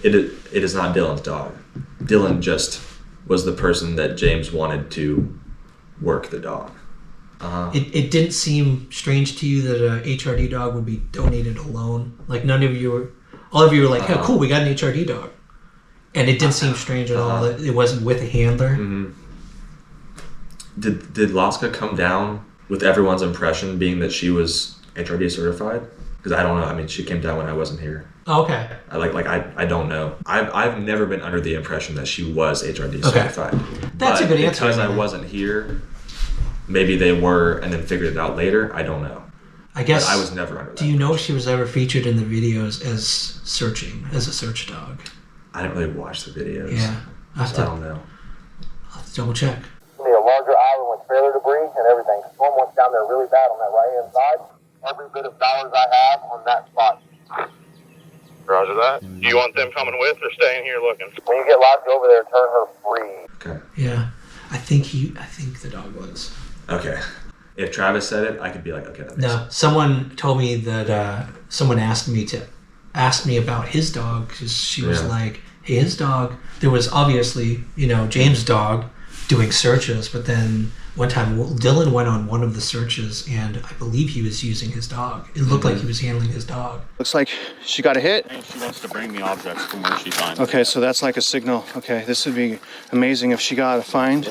It is not Dylan's dog. Dylan just was the person that James wanted to work the dog. It didn't seem strange to you that a HRD dog would be donated alone? Like all of you were like, yeah, cool, we got an HRD dog. And it didn't seem strange at all that it wasn't with a handler. Mm-hmm. Did Laska come down with everyone's impression being that she was HRD certified? Because I don't know. I mean, she came down when I wasn't here. Okay. I don't know. I've never been under the impression that she was HRD certified. That's a good answer. Because I wasn't here, maybe they were and then figured it out later. I don't know. I guess but I was never under that. Do you know if she was ever featured in the videos as a search dog? I didn't really watch the videos. Yeah. I don't know. I'll have to double check. A larger island with trailer debris and everything. Storm went down there really bad on that right-hand side. Every bit of dollars I have on that spot. Roger that. Do you want them coming with or staying here looking? When you get locked over there, turn her free. Okay. Yeah. I think the dog was. Okay. If Travis said it, I could be like, okay, that makes sense. Someone told me that someone asked me about his dog because she was like, hey, his dog, there was obviously, James' dog doing searches, but then one time Dylan went on one of the searches and I believe he was using his dog. It looked like he was handling his dog. Looks like she got a hit. She wants to bring me objects from where she finds Okay, so that's like a signal. Okay, this would be amazing if she got a find.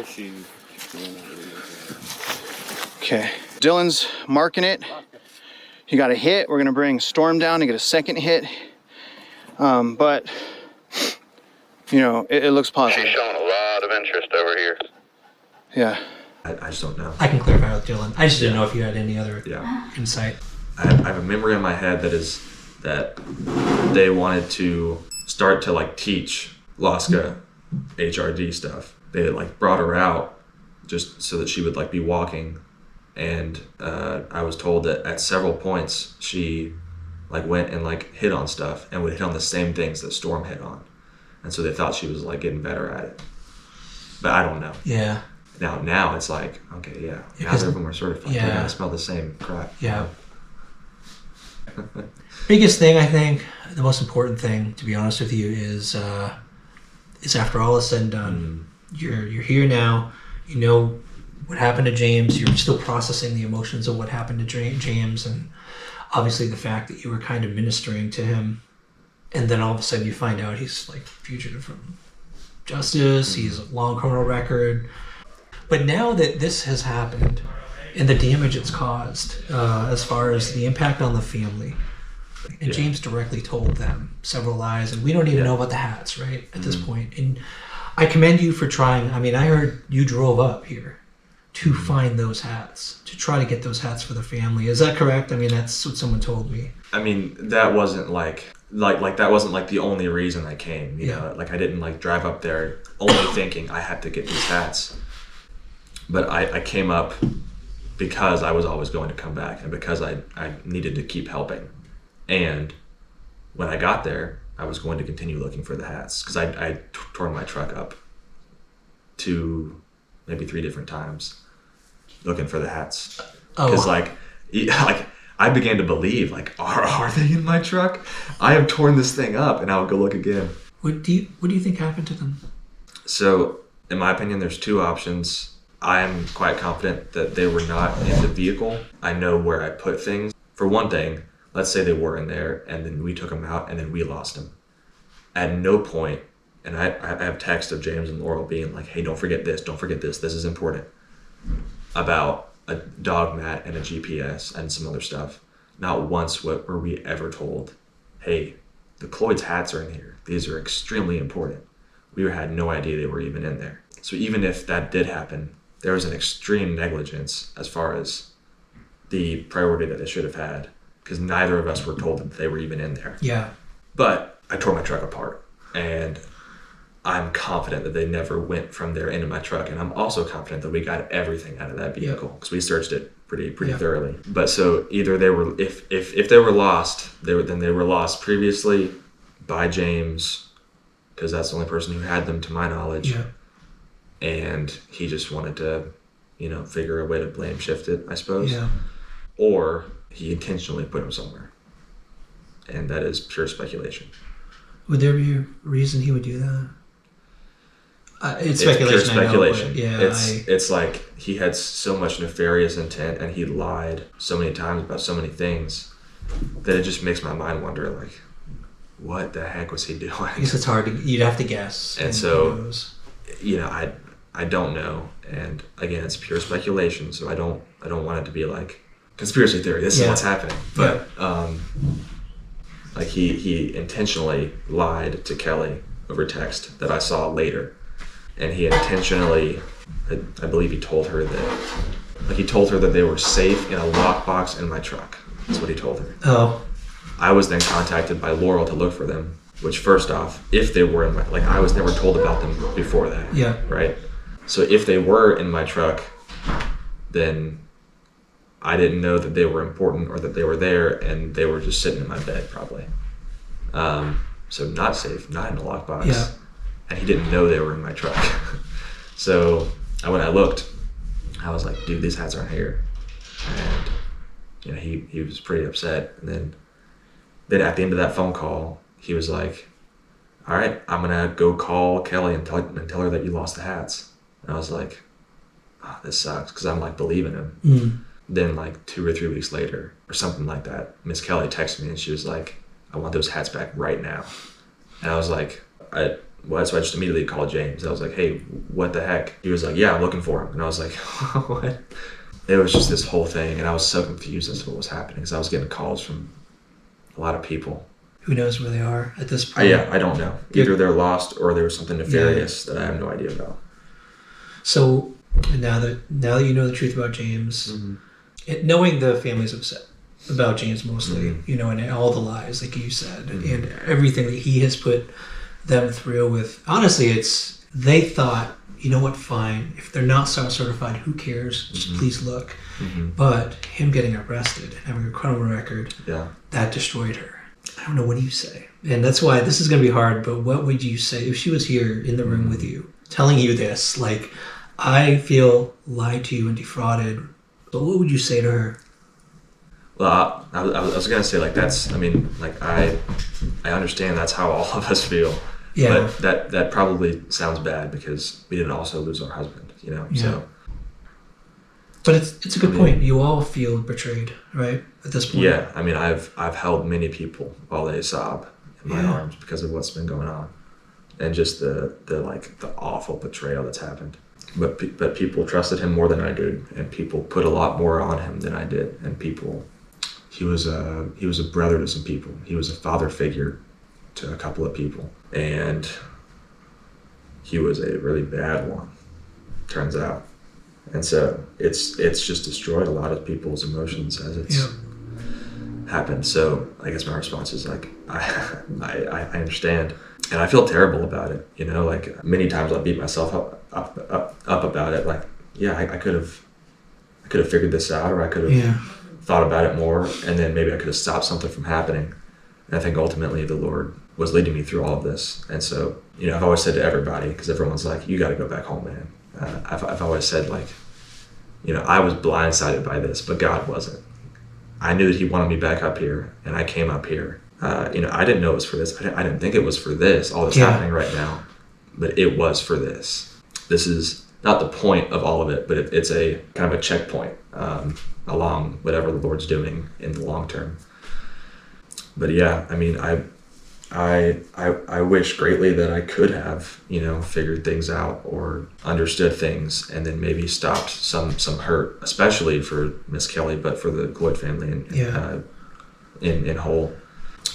Okay, Dylan's marking it. He got a hit. We're gonna bring Storm down to get a second hit. But it looks positive. She's showing a lot of interest over here. Yeah. I just don't know. I can clarify with Dylan. I just didn't know if you had any other insight. I have a memory in my head that they wanted to start to teach Laska HRD stuff. They brought her out just so that she would be walking, and I was told that at several points she went and hit on stuff and would hit on the same things that Storm hit on, and so they thought she was getting better at it. But I don't know. Yeah. Now it's okay, yeah. Now that everyone are certified, they're gonna smell the same crap. Yeah. Biggest thing, I think, the most important thing, to be honest with you, is after all is said and done, you're here now. You know what happened to James. You're still processing the emotions of what happened to James, and obviously the fact that you were kind of ministering to him, and then all of a sudden you find out he's fugitive from justice. He's a long criminal record. But now that this has happened and the damage it's caused, as far as the impact on the family, and James directly told them several lies, and we don't even know about the hats, right, at this point. And I commend you for trying. I mean, I heard you drove up here to find those hats, to try to get those hats for the family. Is that correct? I mean, that's what someone told me. I mean, that wasn't that wasn't the only reason I came. You know, I didn't drive up there only thinking I had to get these hats. But I came up because I was always going to come back and because I needed to keep helping. And when I got there, I was going to continue looking for the hats because I tore my truck up 2, maybe 3 different times looking for the hats. Because I began to believe are they in my truck? I have torn this thing up, and I would go look again. What do you think happened to them? So, in my opinion, there's 2 options. I am quite confident that they were not in the vehicle. I know where I put things. For one thing, let's say they were in there and then we took them out and then we lost them. At no point, and I have text of James and Laurel being like, hey, don't forget this, this is important, about a dog mat and a GPS and some other stuff. Not once were we ever told, hey, the Cloyd's hats are in here. These are extremely important. We had no idea they were even in there. So even if that did happen, there was an extreme negligence as far as the priority that they should have had, because neither of us were told that they were even in there. Yeah. But I tore my truck apart, and I'm confident that they never went from there into my truck, and I'm also confident that we got everything out of that vehicle because we searched it pretty thoroughly. But so either they were, if they were lost, they were lost previously, by James, because that's the only person who had them to my knowledge. Yeah. And he just wanted to, figure a way to blame shift it, I suppose. Yeah. Or he intentionally put him somewhere. And that is pure speculation. Would there be a reason he would do that? It's Pure speculation. speculation. I know, but It's like he had so much nefarious intent, and he lied so many times about so many things that it just makes my mind wonder, like, what the heck was he doing? I guess it's hard you'd have to guess. And so, I don't know. And again, it's pure speculation, so I don't want it to be like conspiracy theory. This is what's happening. But like he intentionally lied to Kelly over text that I saw later. And he intentionally, I believe he told her that they were safe in a lockbox in my truck. That's what he told her. Oh. I was then contacted by Laurel to look for them, which first off, if they were in my, I was never told about them before that. Yeah. Right? So if they were in my truck, then I didn't know that they were important or that they were there, and they were just sitting in my bed probably. So not safe, not in a lockbox. Yeah. And he didn't know they were in my truck. So when I looked, I was like, dude, these hats aren't here. And he was pretty upset. And then at the end of that phone call, he was like, all right, I'm gonna go call Kelly and tell her that you lost the hats. And I was like, oh, this sucks, because I'm like believing him. Mm. Then 2 or 3 weeks later or something like that, Miss Kelly texted me and she was like, I want those hats back right now. And I was like, so I just immediately called James. I was like, hey, what the heck? He was like, yeah, I'm looking for him. And I was like, what? It was just this whole thing, and I was so confused as to what was happening, because I was getting calls from a lot of people. Who knows where they are at this point? I don't know. Either they're lost or there was something nefarious that I have no idea about. So now that you know the truth about James, knowing the family's upset about James mostly, and all the lies, like you said, and everything that he has put them through with, honestly, they thought, you know what, fine, if they're not SAR certified, who cares, just please look. But him getting arrested, having a criminal record, that destroyed her. I don't know, what do you say? And that's why this is going to be hard, but what would you say if she was here in the room with you, telling you this, like, I feel lied to and defrauded, but what would you say to her? Well, I was going to say, I understand that's how all of us feel. Yeah. But that probably sounds bad, because we didn't also lose our husband, so. But it's a good point. You all feel betrayed, right? At this point. Yeah. I've held many people while they sob in my arms because of what's been going on, and just the awful betrayal that's happened. But people trusted him more than I did, and people put a lot more on him than I did. And he was a brother to some people. He was a father figure to a couple of people, and he was a really bad one, turns out. And so it's just destroyed a lot of people's emotions as it's happened. So I guess my response is I understand, and I feel terrible about it. Many times I beat myself up about it. I could have figured this out, or I could have thought about it more, and then maybe I could have stopped something from happening. And I think ultimately the Lord was leading me through all of this. And so, I've always said to everybody, because everyone's like, you got to go back home, man. I've always said, I was blindsided by this, but God wasn't. I knew that he wanted me back up here, and I came up here. I didn't know it was for this. I didn't think it was for this, all that's happening right now, but it was for this. This is not the point of all of it, but it's a kind of a checkpoint along whatever the Lord's doing in the long term. But I wish greatly that I could have, figured things out or understood things, and then maybe stopped some hurt, especially for Miss Kelly, but for the Cloyd family in whole.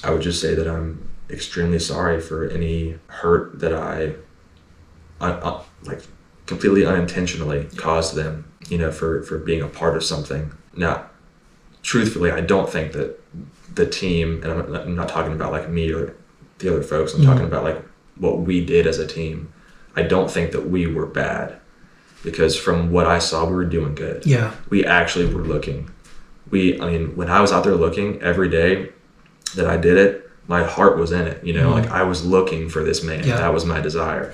I would just say that I'm extremely sorry for any hurt that I completely unintentionally caused them, for being a part of something. Now, truthfully, I don't think that the team, and I'm not talking about me or the other folks, I'm talking about what we did as a team. I don't think that we were bad, because from what I saw, we were doing good. Yeah. We actually were looking. When I was out there looking every day that I did it, my heart was in it, you know, like I was looking for this man. Yeah. That was my desire.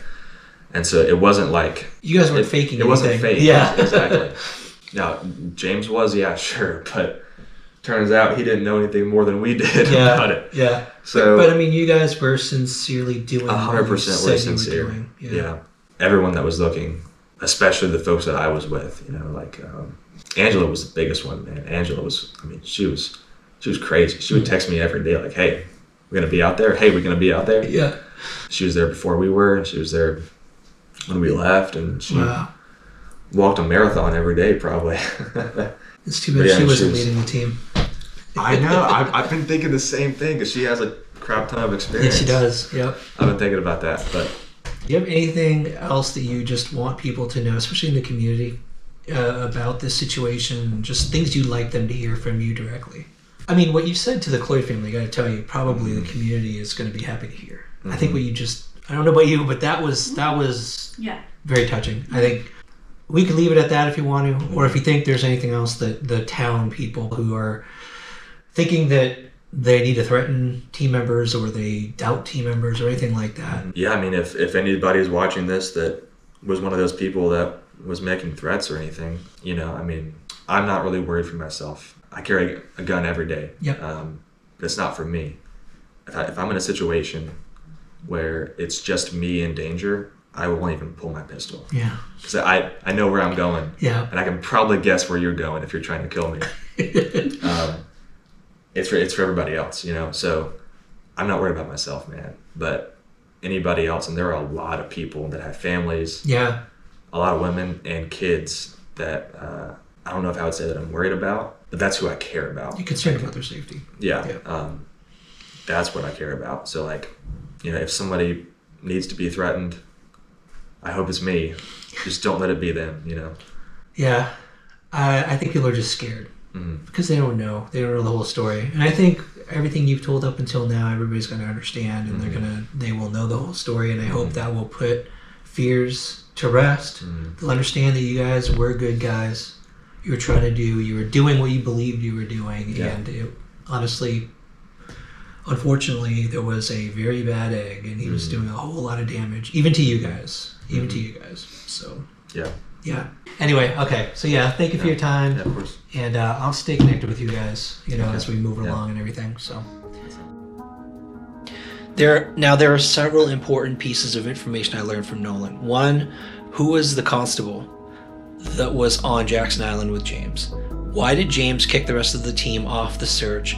And so it wasn't like you guys weren't faking it wasn't anything. fake. Yeah. Exactly. Now, James was, yeah, sure, but turns out he didn't know anything more than we did about it. Yeah. So, but I mean, you guys were sincerely doing 100% were sincere. Doing. Yeah. Everyone that was looking, especially the folks that I was with, you know, like Angela was the biggest one, man. Angela was, I mean, she was crazy. She would text me every day, like, "Hey, we're gonna be out there. Hey, we're gonna be out there." Yeah. She was there before we were. She was there when we left, and she walked a marathon every day, probably. It's too bad she wasn't leading the team. I know. I've been thinking the same thing because she has a crap ton of experience. Yeah, she does. Yep. I've been thinking about that. But do you have anything else that you just want people to know, especially in the community, about this situation? Just things you'd like them to hear from you directly. I mean, what you said to the Cloyd family, I got to tell you, probably the community is going to be happy to hear. I think what you I don't know about you, but that was very touching. I think we could leave it at that if you want to, or if you think there's anything else that the town people who are thinking that they need to threaten team members or they doubt team members or anything like that. Yeah, I mean, if anybody's watching this that was one of those people that was making threats or anything, you know, I mean, I'm not really worried for myself. I carry a gun every day. Yep. But it's not for me. If I'm in a situation where it's just me in danger, I won't even pull my pistol. Yeah. Because I know where I'm going. Yeah. And I can probably guess where you're going if you're trying to kill me. It's for everybody else, you know. So I'm not worried about myself, man. But anybody else, and there are a lot of people that have families. Yeah. A lot of women and kids that I don't know if I would say that I'm worried about, but that's who I care about. You're concerned about their safety. Yeah. That's what I care about. So, like, you know, if somebody needs to be threatened, I hope it's me. Just don't let it be them, you know? Yeah. I think people are just scared because they don't know. They don't know the whole story. And I think everything you've told up until now, everybody's going to understand and they will know the whole story. And I hope that will put fears to rest. They'll understand that you guys were good guys. You were doing what you believed you were doing. Yeah. And it, honestly, unfortunately, there was a very bad egg and he was doing a whole lot of damage, even to you guys. So, yeah. Anyway, okay. So, thank you for your time. Yeah, of course. And I'll stay connected with you guys, you know, as we move along and everything. So, there are several important pieces of information I learned from Nolan. One, who was the constable that was on Jackson Island with James? Why did James kick the rest of the team off the search?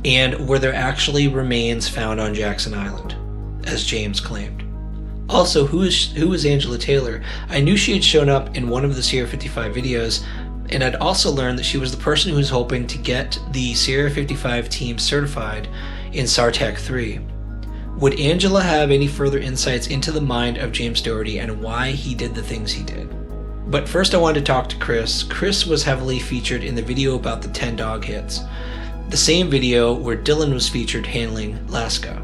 And were there actually remains found on Jackson Island, as James claimed? Also, who is Angela Taylor? I knew she had shown up in one of the Sierra 55 videos, and I'd also learned that she was the person who was hoping to get the Sierra 55 team certified in SARTAC 3. Would Angela have any further insights into the mind of James Daugherty and why he did the things he did? But first I wanted to talk to Chris. Chris was heavily featured in the video about the 10 dog hits, the same video where Dylan was featured handling Laska.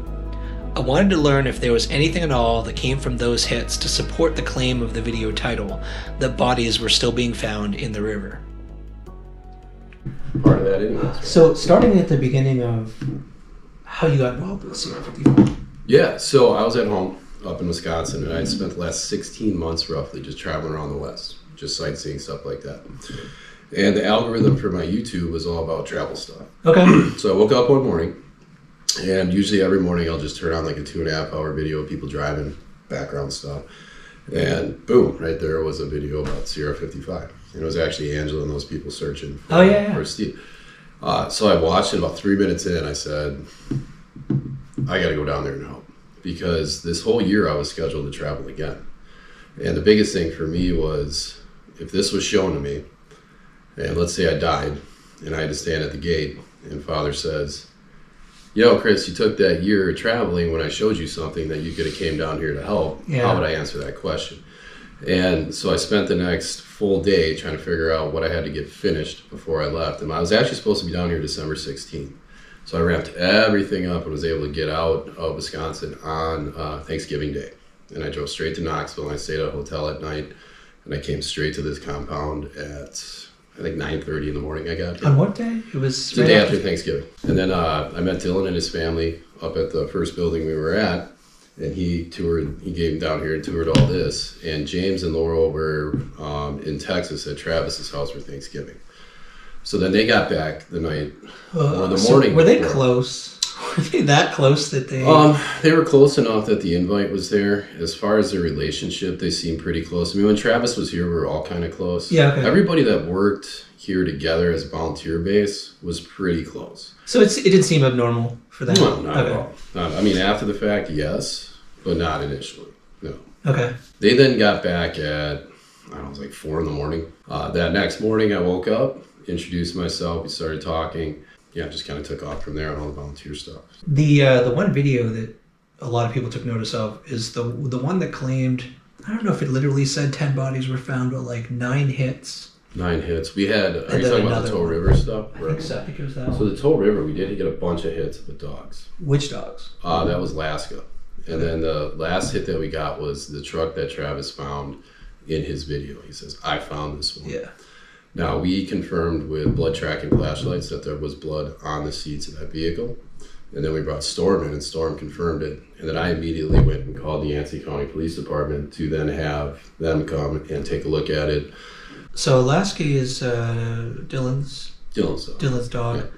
I wanted to learn if there was anything at all that came from those hits to support the claim of the video title that bodies were still being found in the river. Part of that anyways. So starting at the beginning of how you got involved with Sierra 55. Yeah, so I was at home up in Wisconsin, and I had spent the last 16 months roughly just traveling around the West, just sightseeing, stuff like that. And the algorithm for my YouTube was all about travel stuff. Okay. So I woke up one morning, and usually every morning I'll just turn on like a 2.5 hour video of people driving, background stuff. And boom, right there was a video about Sierra 55. And it was actually Angela and those people searching for Steve. So I watched it. About 3 minutes in, I said, I got to go down there and help. Because this whole year I was scheduled to travel again. And the biggest thing for me was, if this was shown to me, and let's say I died, and I had to stand at the gate, and Father says, yo, Chris, you took that year traveling when I showed you something that you could have came down here to help. How would I answer that question? And so I spent the next full day trying to figure out what I had to get finished before I left. And I was actually supposed to be down here December 16th. So I ramped everything up and was able to get out of Wisconsin on Thanksgiving Day. And I drove straight to Knoxville, and I stayed at a hotel at night, and I came straight to this compound at, I think 9:30 in the morning I got here. On what day? It was the day after Thanksgiving. And then I met Dylan and his family up at the first building we were at, and he came down here and toured all this. And James and Laurel were in Texas at Travis's house for Thanksgiving. So then they got back the night or the morning. Were they close? Were they that close that they? They were close enough that the invite was there. As far as their relationship, they seemed pretty close. I mean, when Travis was here, we were all kind of close. Yeah. Okay. Everybody that worked here together as a volunteer base was pretty close. So it didn't seem abnormal for them? No, not at all. I mean, after the fact, yes, but not initially. No. Okay. They then got back at, I don't know, it was like 4 in the morning. That next morning, I woke up, introduced myself, we started talking. Yeah, just kind of took off from there on all the volunteer stuff. The one video that a lot of people took notice of is the one that claimed, I don't know if it literally said 10 bodies were found, but like 9 hits. 9 hits. We had, are you talking about the Toe River stuff? I think so, I think it was that one. So the Toe River, we did get a bunch of hits with dogs. Which dogs? That was Alaska. And then the last hit that we got was the truck that Travis found in his video. He says, I found this one. Yeah. Now, we confirmed with blood tracking flashlights that there was blood on the seats of that vehicle. And then we brought Storm in, and Storm confirmed it. And then I immediately went and called the Yancey County Police Department to then have them come and take a look at it. So Alaska is Dylan's dog.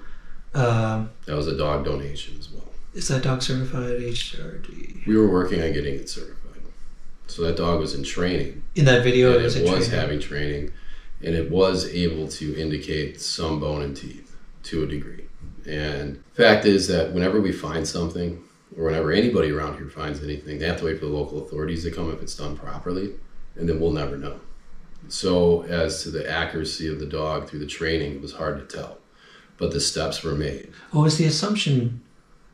Yeah. That was a dog donation as well. Is that dog certified HRD? We were working on getting it certified. So that dog was in training. In that video, it was having training. And it was able to indicate some bone and teeth to a degree. And fact is that whenever we find something, or whenever anybody around here finds anything, they have to wait for the local authorities to come if it's done properly, and then we'll never know. So as to the accuracy of the dog through the training, it was hard to tell. But the steps were made. What was the assumption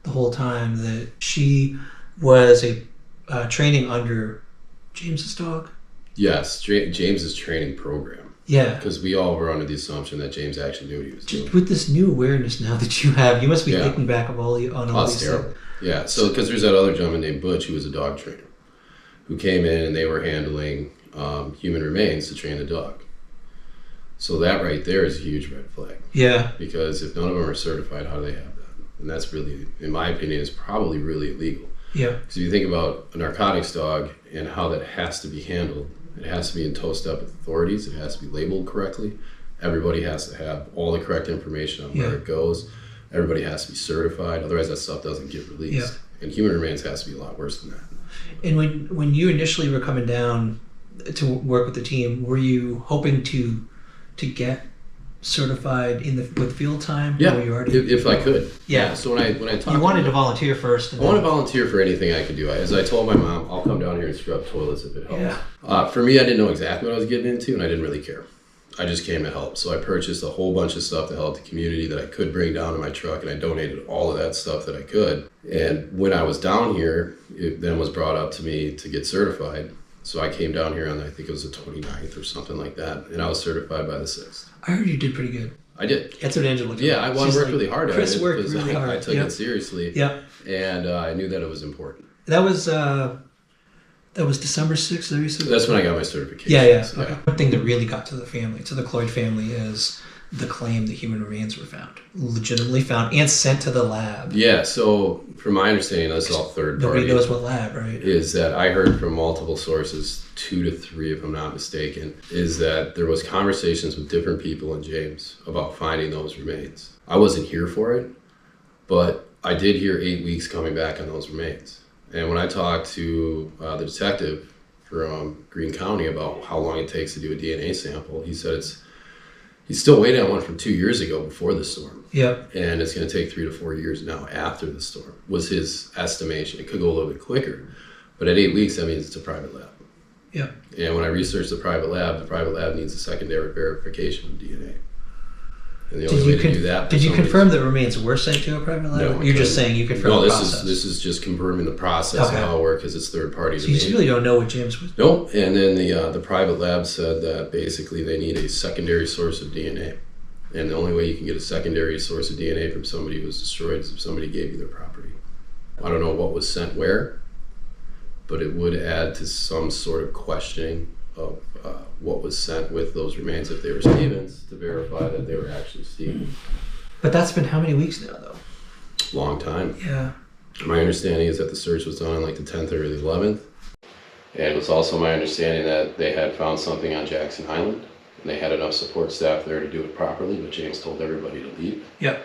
the whole time that she was training under James's dog? Yes, James's training program. Yeah. Because we all were under the assumption that James actually knew what he was doing. With this new awareness now that you have, you must be thinking back of all these terrible. Yeah, so because there's that other gentleman named Butch who was a dog trainer who came in and they were handling human remains to train the dog. So that right there is a huge red flag. Yeah. Because if none of them are certified, how do they have that? And that's really, in my opinion, is probably really illegal. Yeah. Because if you think about a narcotics dog and how that has to be handled, it has to be in toe step with authorities. It has to be labeled correctly. Everybody has to have all the correct information on where it goes. Everybody has to be certified. Otherwise, that stuff doesn't get released. Yeah. And human remains has to be a lot worse than that. And when you initially were coming down to work with the team, were you hoping to get certified with field time? Yeah, or you already... if I could. Yeah. So when I talked, you wanted to volunteer first. I want to volunteer for anything I could do. As I told my mom, I'll come down here and scrub toilets if it helps. Yeah. For me, I didn't know exactly what I was getting into, and I didn't really care. I just came to help. So I purchased a whole bunch of stuff to help the community that I could bring down to my truck, and I donated all of that stuff that I could. And when I was down here, it then was brought up to me to get certified. So I came down here on, I think it was the 29th or something like that, and I was certified by the 6th. I heard you did pretty good. I did. That's what Angela did. Yeah, I worked really hard at it. Chris worked really hard. I took it seriously. Yeah. And I knew that it was important. That was December 6th. That's when I got my certification. Yeah. Okay. One thing that really got to the Cloyd family, is the claim that human remains were found, legitimately found, and sent to the lab. Yeah. So from my understanding, that's all third party. Nobody knows what lab, right? Is that I heard from multiple sources, 2 to 3 if I'm not mistaken, is that there was conversations with different people in James about finding those remains. I wasn't here for it, but I did hear 8 weeks coming back on those remains. And when I talked to the detective from Greene County about how long it takes to do a DNA sample, he said he's still waiting on one from 2 years ago before the storm. Yeah. And it's going to take 3 to 4 years now after the storm, was his estimation. It could go a little bit quicker, but at 8 weeks, that means it's a private lab. Yeah. And when I researched the private lab needs a secondary verification of DNA. And the only way to do that... Did you confirm that remains were sent to a private lab? No, You're just saying you confirmed the process? No, this is just confirming the process and how it works, because it's third party to me. So you really don't know what James was... Nope. And then the private lab said that basically they need a secondary source of DNA. And the only way you can get a secondary source of DNA from somebody who was destroyed is if somebody gave you their property. I don't know what was sent where, but it would add to some sort of questioning what was sent with those remains, if they were Stevens, to verify that they were actually Stevens. But that's been how many weeks now, though? Long time. Yeah. My understanding is that the search was done on like the 10th or the 11th. And it was also my understanding that they had found something on Jackson Island, and they had enough support staff there to do it properly, but James told everybody to leave. Yep.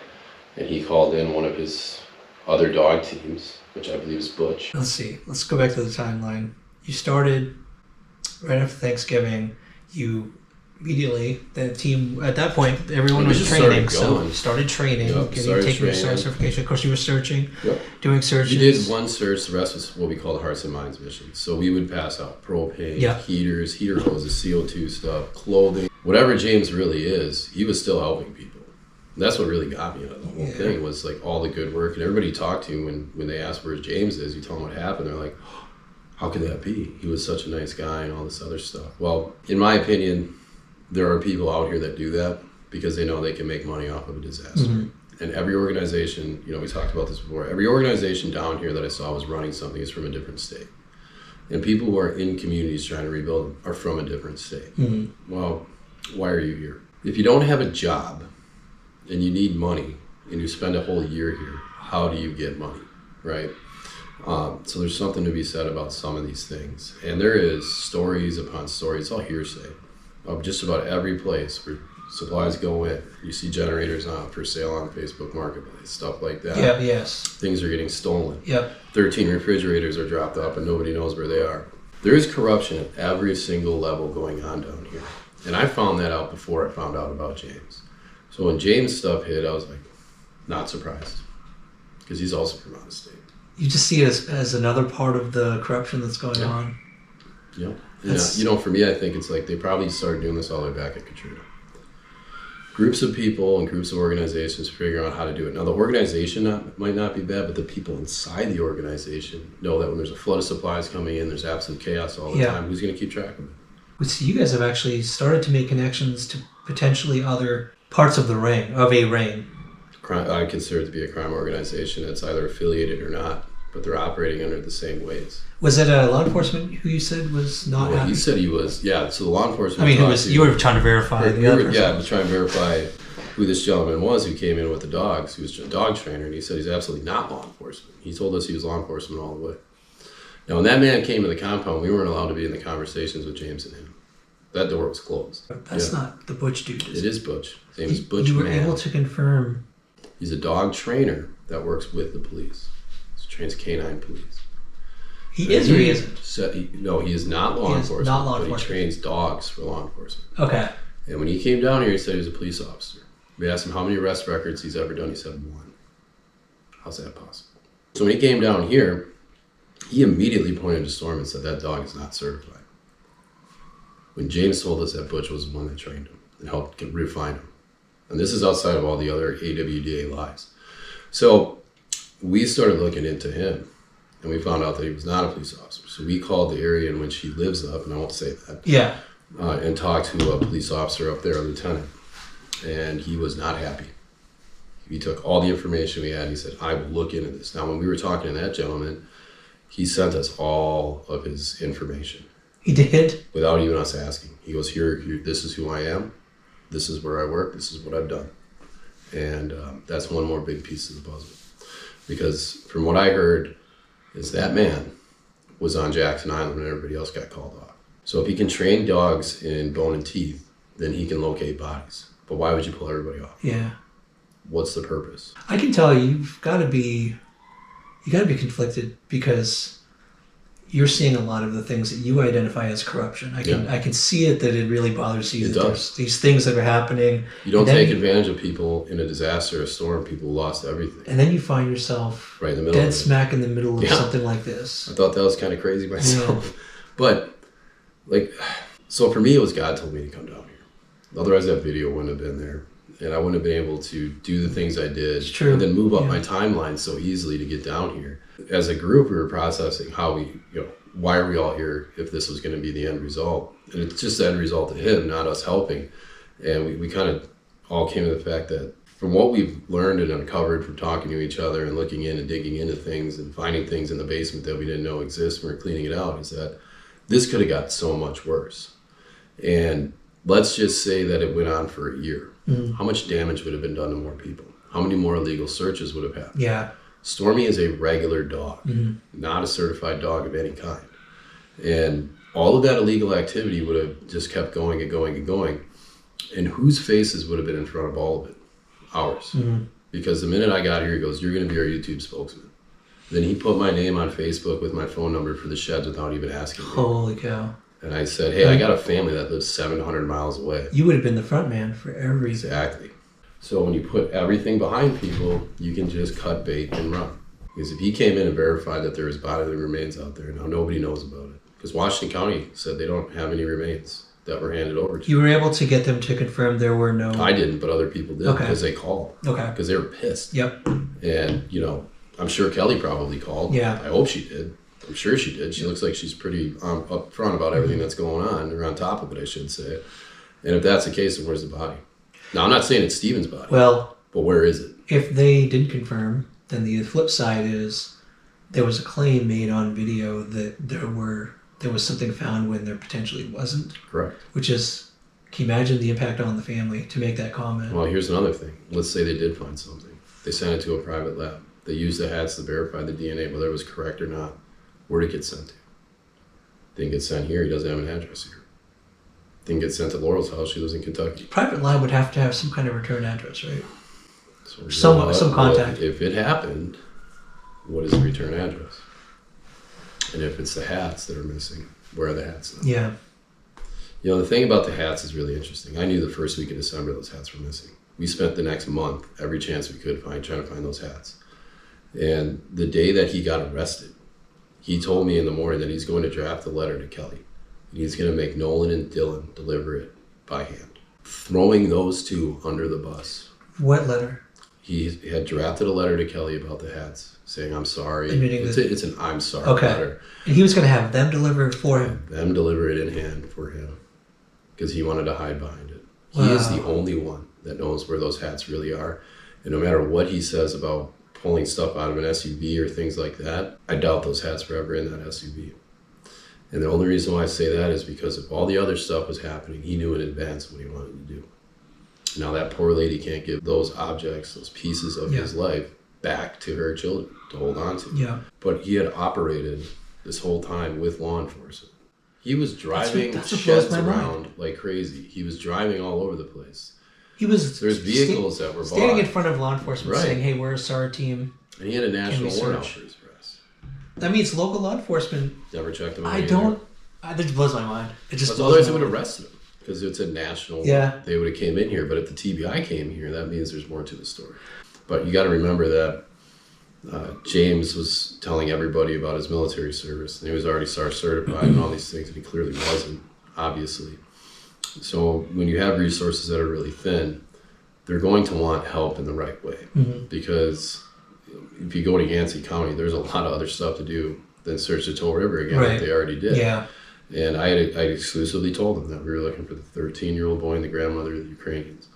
And he called in one of his other dog teams, which I believe is Butch. Let's see. Let's go back to the timeline. You started right after Thanksgiving. You immediately, the team, at that point, everyone was training. So started training, taking your certification. Of course, you were searching, doing searches. We did one search. The rest was what we call the Hearts and Minds mission. So we would pass out propane, heaters, heater hoses, CO2 stuff, clothing. Whatever James really is, he was still helping people. And that's what really got me out of the whole thing, was like all the good work. And everybody you talk to, when they ask where James is, you tell them what happened. They're like, how could that be? He was such a nice guy and all this other stuff. Well, in my opinion, there are people out here that do that because they know they can make money off of a disaster. Mm-hmm. And every organization, we talked about this before, every organization down here that I saw was running something is from a different state. And people who are in communities trying to rebuild them are from a different state. Mm-hmm. Well, why are you here? If you don't have a job and you need money and you spend a whole year here, how do you get money, right? So there's something to be said about some of these things. And there is stories upon stories, it's all hearsay, of just about every place where supplies go in. You see generators for sale on Facebook Marketplace, stuff like that. Yeah, yes. Things are getting stolen. Yep. 13 refrigerators are dropped off and nobody knows where they are. There is corruption at every single level going on down here. And I found that out before I found out about James. So when James' stuff hit, I was like, not surprised. Because he's also from out of state. You just see it as another part of the corruption that's going on. Yeah. For me, I think it's like they probably started doing this all the way back at Katrina. Groups of people and groups of organizations figuring out how to do it. Now, the organization might not be bad, but the people inside the organization know that when there's a flood of supplies coming in, there's absolute chaos all the time. Who's going to keep track of it? So you guys have actually started to make connections to potentially other parts of a ring. I consider it to be a crime organization that's either affiliated or not, but they're operating under the same ways. Was it law enforcement who you said was not happy? He said he was, so the law enforcement... you were trying to verify the other person. Yeah, I was trying to verify who this gentleman was who came in with the dogs. He was a dog trainer, and he said he's absolutely not law enforcement. He told us he was law enforcement all the way. Now, when that man came to the compound, we weren't allowed to be in the conversations with James and him. That door was closed. That's not the Butch dude, is it? It is Butch. His name is Butch. You were able to confirm... He's a dog trainer that works with the police. He trains canine police. He is or he isn't? No, he is not law enforcement. Not law but enforcement. He trains dogs for law enforcement. Okay. And when he came down here, he said he was a police officer. We asked him how many arrest records he's ever done. He said 1. How's that possible? So when he came down here, he immediately pointed to Storm and said that dog is not certified. When James told us that Butch was the one that trained him and helped refine him. And this is outside of all the other AWDA lies. So we started looking into him, and we found out that he was not a police officer. So we called the area in which he lives up, and I won't say that. Yeah. And talked to a police officer up there, a lieutenant, and he was not happy. He took all the information we had, and he said, I will look into this. Now, when we were talking to that gentleman, he sent us all of his information. He did? Without even us asking. He goes, here, this is who I am. This is where I work. This is what I've done. And that's one more big piece of the puzzle. Because from what I heard is that man was on Jackson Island when everybody else got called off. So if he can train dogs in bone and teeth, then he can locate bodies. But why would you pull everybody off? Yeah. What's the purpose? I can tell you've got to be conflicted because you're seeing a lot of the things that you identify as corruption. I can see it that it really bothers you. It that does. There's these things that are happening. You don't take advantage of people in a disaster, a storm. People lost everything. And then you find yourself right in the middle, dead smack in the middle of something like this. I thought that was kind of crazy myself. But so for me, it was God told me to come down here. Otherwise, that video wouldn't have been there. And I wouldn't have been able to do the things I did and then move up my timeline so easily to get down here. As a group, we were processing how why are we all here if this was going to be the end result? And it's just the end result of him, not us helping. And we kind of all came to the fact that from what we've learned and uncovered from talking to each other and looking in and digging into things and finding things in the basement that we didn't know exist when we were cleaning it out, is that this could have got so much worse. And let's just say that it went on for a year. How much damage would have been done to more people? How many more illegal searches would have happened? Yeah. Stormy is a regular dog, not a certified dog of any kind. And all of that illegal activity would have just kept going and going and going. And whose faces would have been in front of all of it? Ours. Because the minute I got here, he goes, "You're going to be our YouTube spokesman." Then he put my name on Facebook with my phone number for the sheds without even asking me. Holy cow. And I said, "Hey, I got a family that lives 700 miles away." You would have been the front man for everything. Exactly. So when you put everything behind people, you can just cut bait and run. Because if he came in and verified that there was bodily remains out there, now nobody knows about it. Because Washington County said they don't have any remains that were handed over to you. You were able to get them to confirm there were no... I didn't, but other people did because they called. Okay. Because they were pissed. Yep. And, you know, I'm sure Kelly probably called. Yeah. I hope she did. I'm sure she did. She looks like she's pretty up front about everything that's going on, or on top of it, I should say. And if that's the case, then where's the body? Now, I'm not saying it's Steven's body. Well... But where is it? If they did confirm, then the flip side is there was a claim made on video that there was something found when there potentially wasn't. Correct. Which is, can you imagine the impact on the family to make that comment? Well, here's another thing. Let's say they did find something. They sent it to a private lab. They used the hats to verify the DNA, whether it was correct or not. Where'd it get sent to? Didn't get sent here. He doesn't have an address here. Didn't get sent to Laurel's house. She lives in Kentucky. Private lab would have to have some kind of return address, right? So some contact. Well, if it happened, what is the return address? And if it's the hats that are missing, where are the hats now? Yeah. You know, the thing about the hats is really interesting. I knew the first week of December those hats were missing. We spent the next month, every chance we could trying to find those hats. And the day that he got arrested, he told me in the morning that he's going to draft a letter to Kelly. And he's going to make Nolan and Dylan deliver it by hand. Throwing those two under the bus. What letter? He had drafted a letter to Kelly about the hats, saying, "I'm sorry." Admitting it's an "I'm sorry" letter. And he was going to have them deliver it for him? Them deliver it in hand for him. Because he wanted to hide behind it. Wow. He is the only one that knows where those hats really are. And no matter what he says about pulling stuff out of an SUV or things like that, I doubt those hats were ever in that SUV. And the only reason why I say that is because if all the other stuff was happening, he knew in advance what he wanted to do. Now that poor lady can't give those objects, those pieces of his life back to her children to hold on to. Yeah. But he had operated this whole time with law enforcement. He was driving that's what sheds blows my around mind. like crazy. He was driving all over the place. There's vehicles that were standing bought. in front of law enforcement saying, "Hey, we're a SAR team." And he had a national warrant out for his arrest. That means local law enforcement. Never checked him out. That just blows my mind. It just blows otherwise my they would mind. arrest him because it's a national. Yeah. They would have came in here, but if the TBI came here, that means there's more to the story. But you got to remember that James was telling everybody about his military service, and he was already SAR certified and all these things, and he clearly wasn't, obviously. So when you have resources that are really thin, they're going to want help in the right way. Because if you go to Yancey County, there's a lot of other stuff to do than search the Toll River again that they already did. Yeah. And I exclusively told them that we were looking for the 13-year-old boy and the grandmother of the Ukrainians.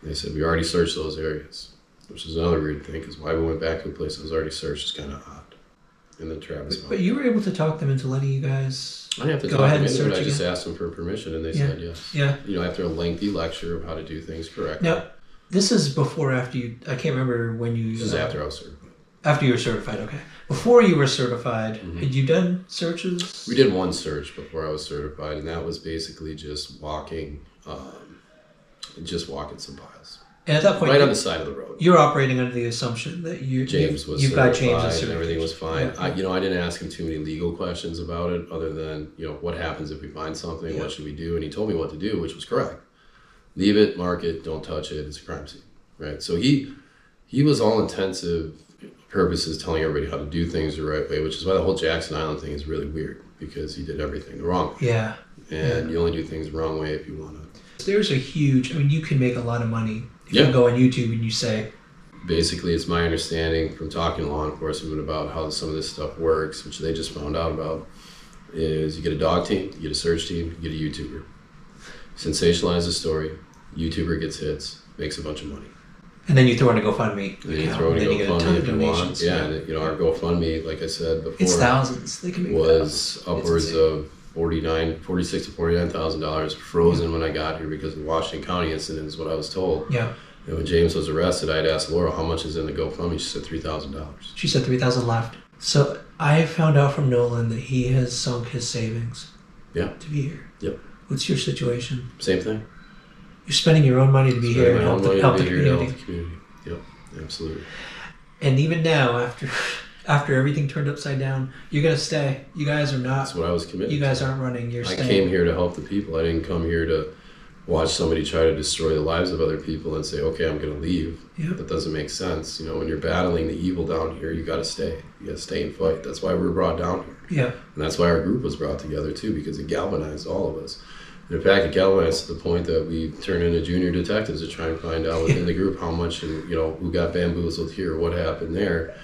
And they said, we already searched those areas, which is another weird thing, because why we went back to a place that was already searched is kind of odd. And then Travis. But you were able to talk them into letting you guys I didn't have to go talk ahead them and into it. search I just again? asked them for permission, and they said yes. Yeah. You know, after a lengthy lecture of how to do things correctly. Now, this is before or after you... I can't remember when you... This is after I was certified. After you were certified, okay. Before you were certified, had you done searches? We did one search before I was certified, and that was basically just walking some piles. And at that point, right on the side of the road. You're operating under the assumption that James was you've got certified James and everything was fine. Yeah. I didn't ask him too many legal questions about it, other than what happens if we find something, Yeah. what should we do, and he told me what to do, which was correct. Leave it, mark it, don't touch it. It's a crime scene, right? So he was all intensive purposes telling everybody how to do things the right way, which is why the whole Jackson Island thing is really weird, because he did everything the wrong way. Yeah. And you only do things the wrong way if you want to. There's a huge... I mean, you can make a lot of money if you go on YouTube and you say... Basically, it's my understanding from talking to law enforcement about how some of this stuff works, which they just found out about, is you get a dog team, you get a search team, you get a YouTuber. Sensationalize the story, YouTuber gets hits, makes a bunch of money. And then you throw in a GoFundMe. And then you throw in a GoFundMe if you want. Yeah, and our GoFundMe, like I said before, it's thousands. They can make was upwards of $46,000 to $49,000 frozen when I got here because of the Washington County incident is what I was told. Yeah. And when James was arrested, I'd asked Laura how much is in the GoFundMe. She said $3,000. She said $3,000 left. So I found out from Nolan that he has sunk his savings. Yeah. To be here. Yep. What's your situation? Same thing. You're spending your own money to be here and help the community. Yep, absolutely. And even now, after everything turned upside down, you're gonna stay. You guys are not. That's what I was committed. You guys aren't running. You're staying. I came here to help the people. I didn't come here to watch somebody try to destroy the lives of other people and say, okay, I'm going to leave. Yep. That doesn't make sense. You know, when you're battling the evil down here, you got to stay. You got to stay and fight. That's why we were brought down here. Yeah. And that's why our group was brought together too, because it galvanized all of us. And in fact, it galvanized to the point that we turned into junior detectives to try and find out within the group how much, and you know, who got bamboozled here, what happened there.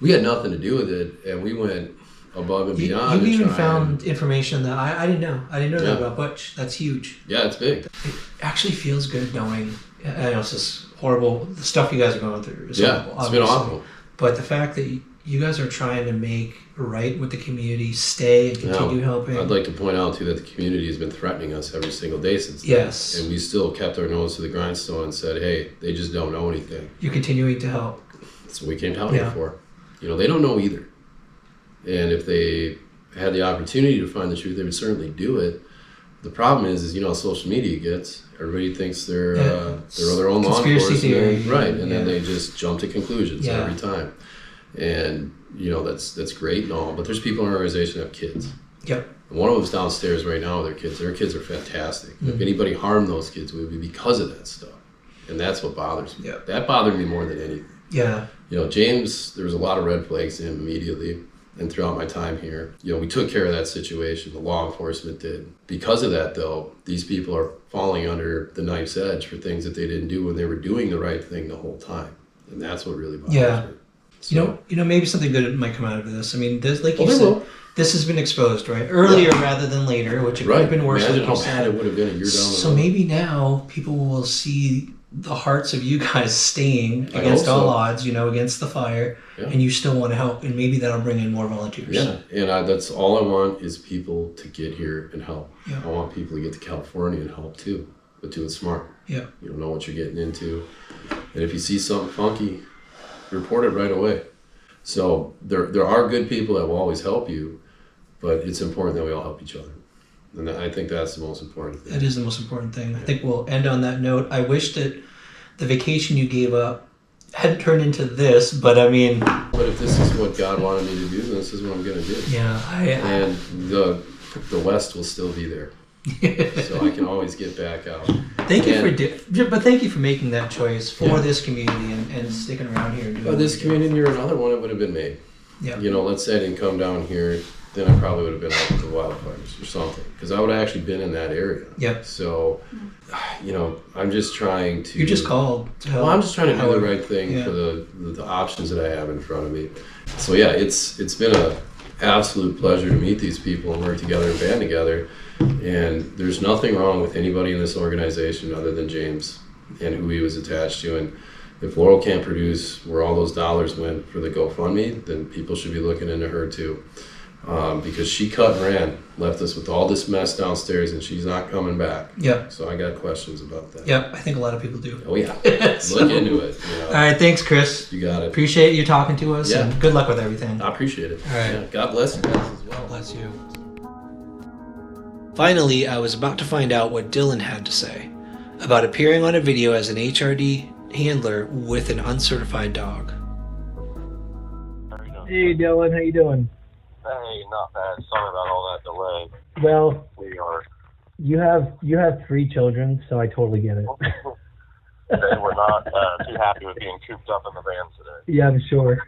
We had nothing to do with it, and we went above and beyond. You even found information that I didn't know. I didn't know that about Butch. That's huge. Yeah, it's big. It actually feels good knowing. I know it's just horrible. The stuff you guys are going through is horrible. It's been awful. But the fact that you guys are trying to make right with the community, stay and continue helping. I'd like to point out too that the community has been threatening us every single day since then. Yes. And we still kept our nose to the grindstone and said, hey, they just don't know anything. You're continuing to help. That's what we came down here for. You know, they don't know either. And if they had the opportunity to find the truth, they would certainly do it. The problem is you know how social media gets. Everybody thinks they're their own law enforcement, theory, right? And then they just jump to conclusions every time. And you know that's great and all, but there's people in our organization that have kids. Yep. And one of them's downstairs right now with their kids. Their kids are fantastic. Mm-hmm. If anybody harmed those kids, it would be because of that stuff. And that's what bothers me. Yep. That bothered me more than anything. Yeah. You know, James, there was a lot of red flags in him immediately. And throughout my time here, you know, we took care of that situation. The law enforcement did. Because of that, though, these people are falling under the knife's edge for things that they didn't do when they were doing the right thing the whole time. And that's what really bothers me. So, You know, maybe something good might come out of this. I mean, this, like you said, this has been exposed, right? Earlier rather than later, which it could have been worse. Imagine how bad it would have been a year down the road. So maybe now people will see the hearts of you guys staying against all odds, you know, against the fire, and you still want to help, and maybe that'll bring in more volunteers. Yeah, and that's all I want is people to get here and help. Yeah. I want people to get to California and help too, but do it smart. Yeah. You don't know what you're getting into. And if you see something funky, report it right away. So there are good people that will always help you, but it's important that we all help each other. And I think that's the most important thing. That is the most important thing. I think we'll end on that note. I wish that the vacation you gave up hadn't turned into this, but I mean... But if this is what God wanted me to do, then this is what I'm going to do. Yeah. And the West will still be there. So I can always get back out. Thank you for making that choice for this community and sticking around here. And doing this community or another one, it would have been made. Yeah. You know, let's say I didn't come down here, then I probably would have been out with the wildfires or something, because I would have actually been in that area. Yep. So, you know, I'm just trying to... You're just called to help. Well, I'm just trying to do the right thing for the options that I have in front of me. So yeah, it's been an absolute pleasure to meet these people and work together and band together. And there's nothing wrong with anybody in this organization other than James and who he was attached to. And if Laurel can't produce where all those dollars went for the GoFundMe, then people should be looking into her too. Because she cut and ran, left us with all this mess downstairs, and she's not coming back. Yep. So I got questions about that. Yep, I think a lot of people do. Oh yeah, look into it. You know. All right, thanks, Chris. You got it. Appreciate you talking to us, and good luck with everything. I appreciate it. All right. Yeah. God bless you guys as well. Bless you. Finally, I was about to find out what Dylan had to say about appearing on a video as an HRD handler with an uncertified dog. Hey, Dylan, how you doing? Hey, not bad. Sorry about all that delay. Well, We are. you have 3 children, so I totally get it. They were not too happy with being cooped up in the van today. Yeah, I'm sure.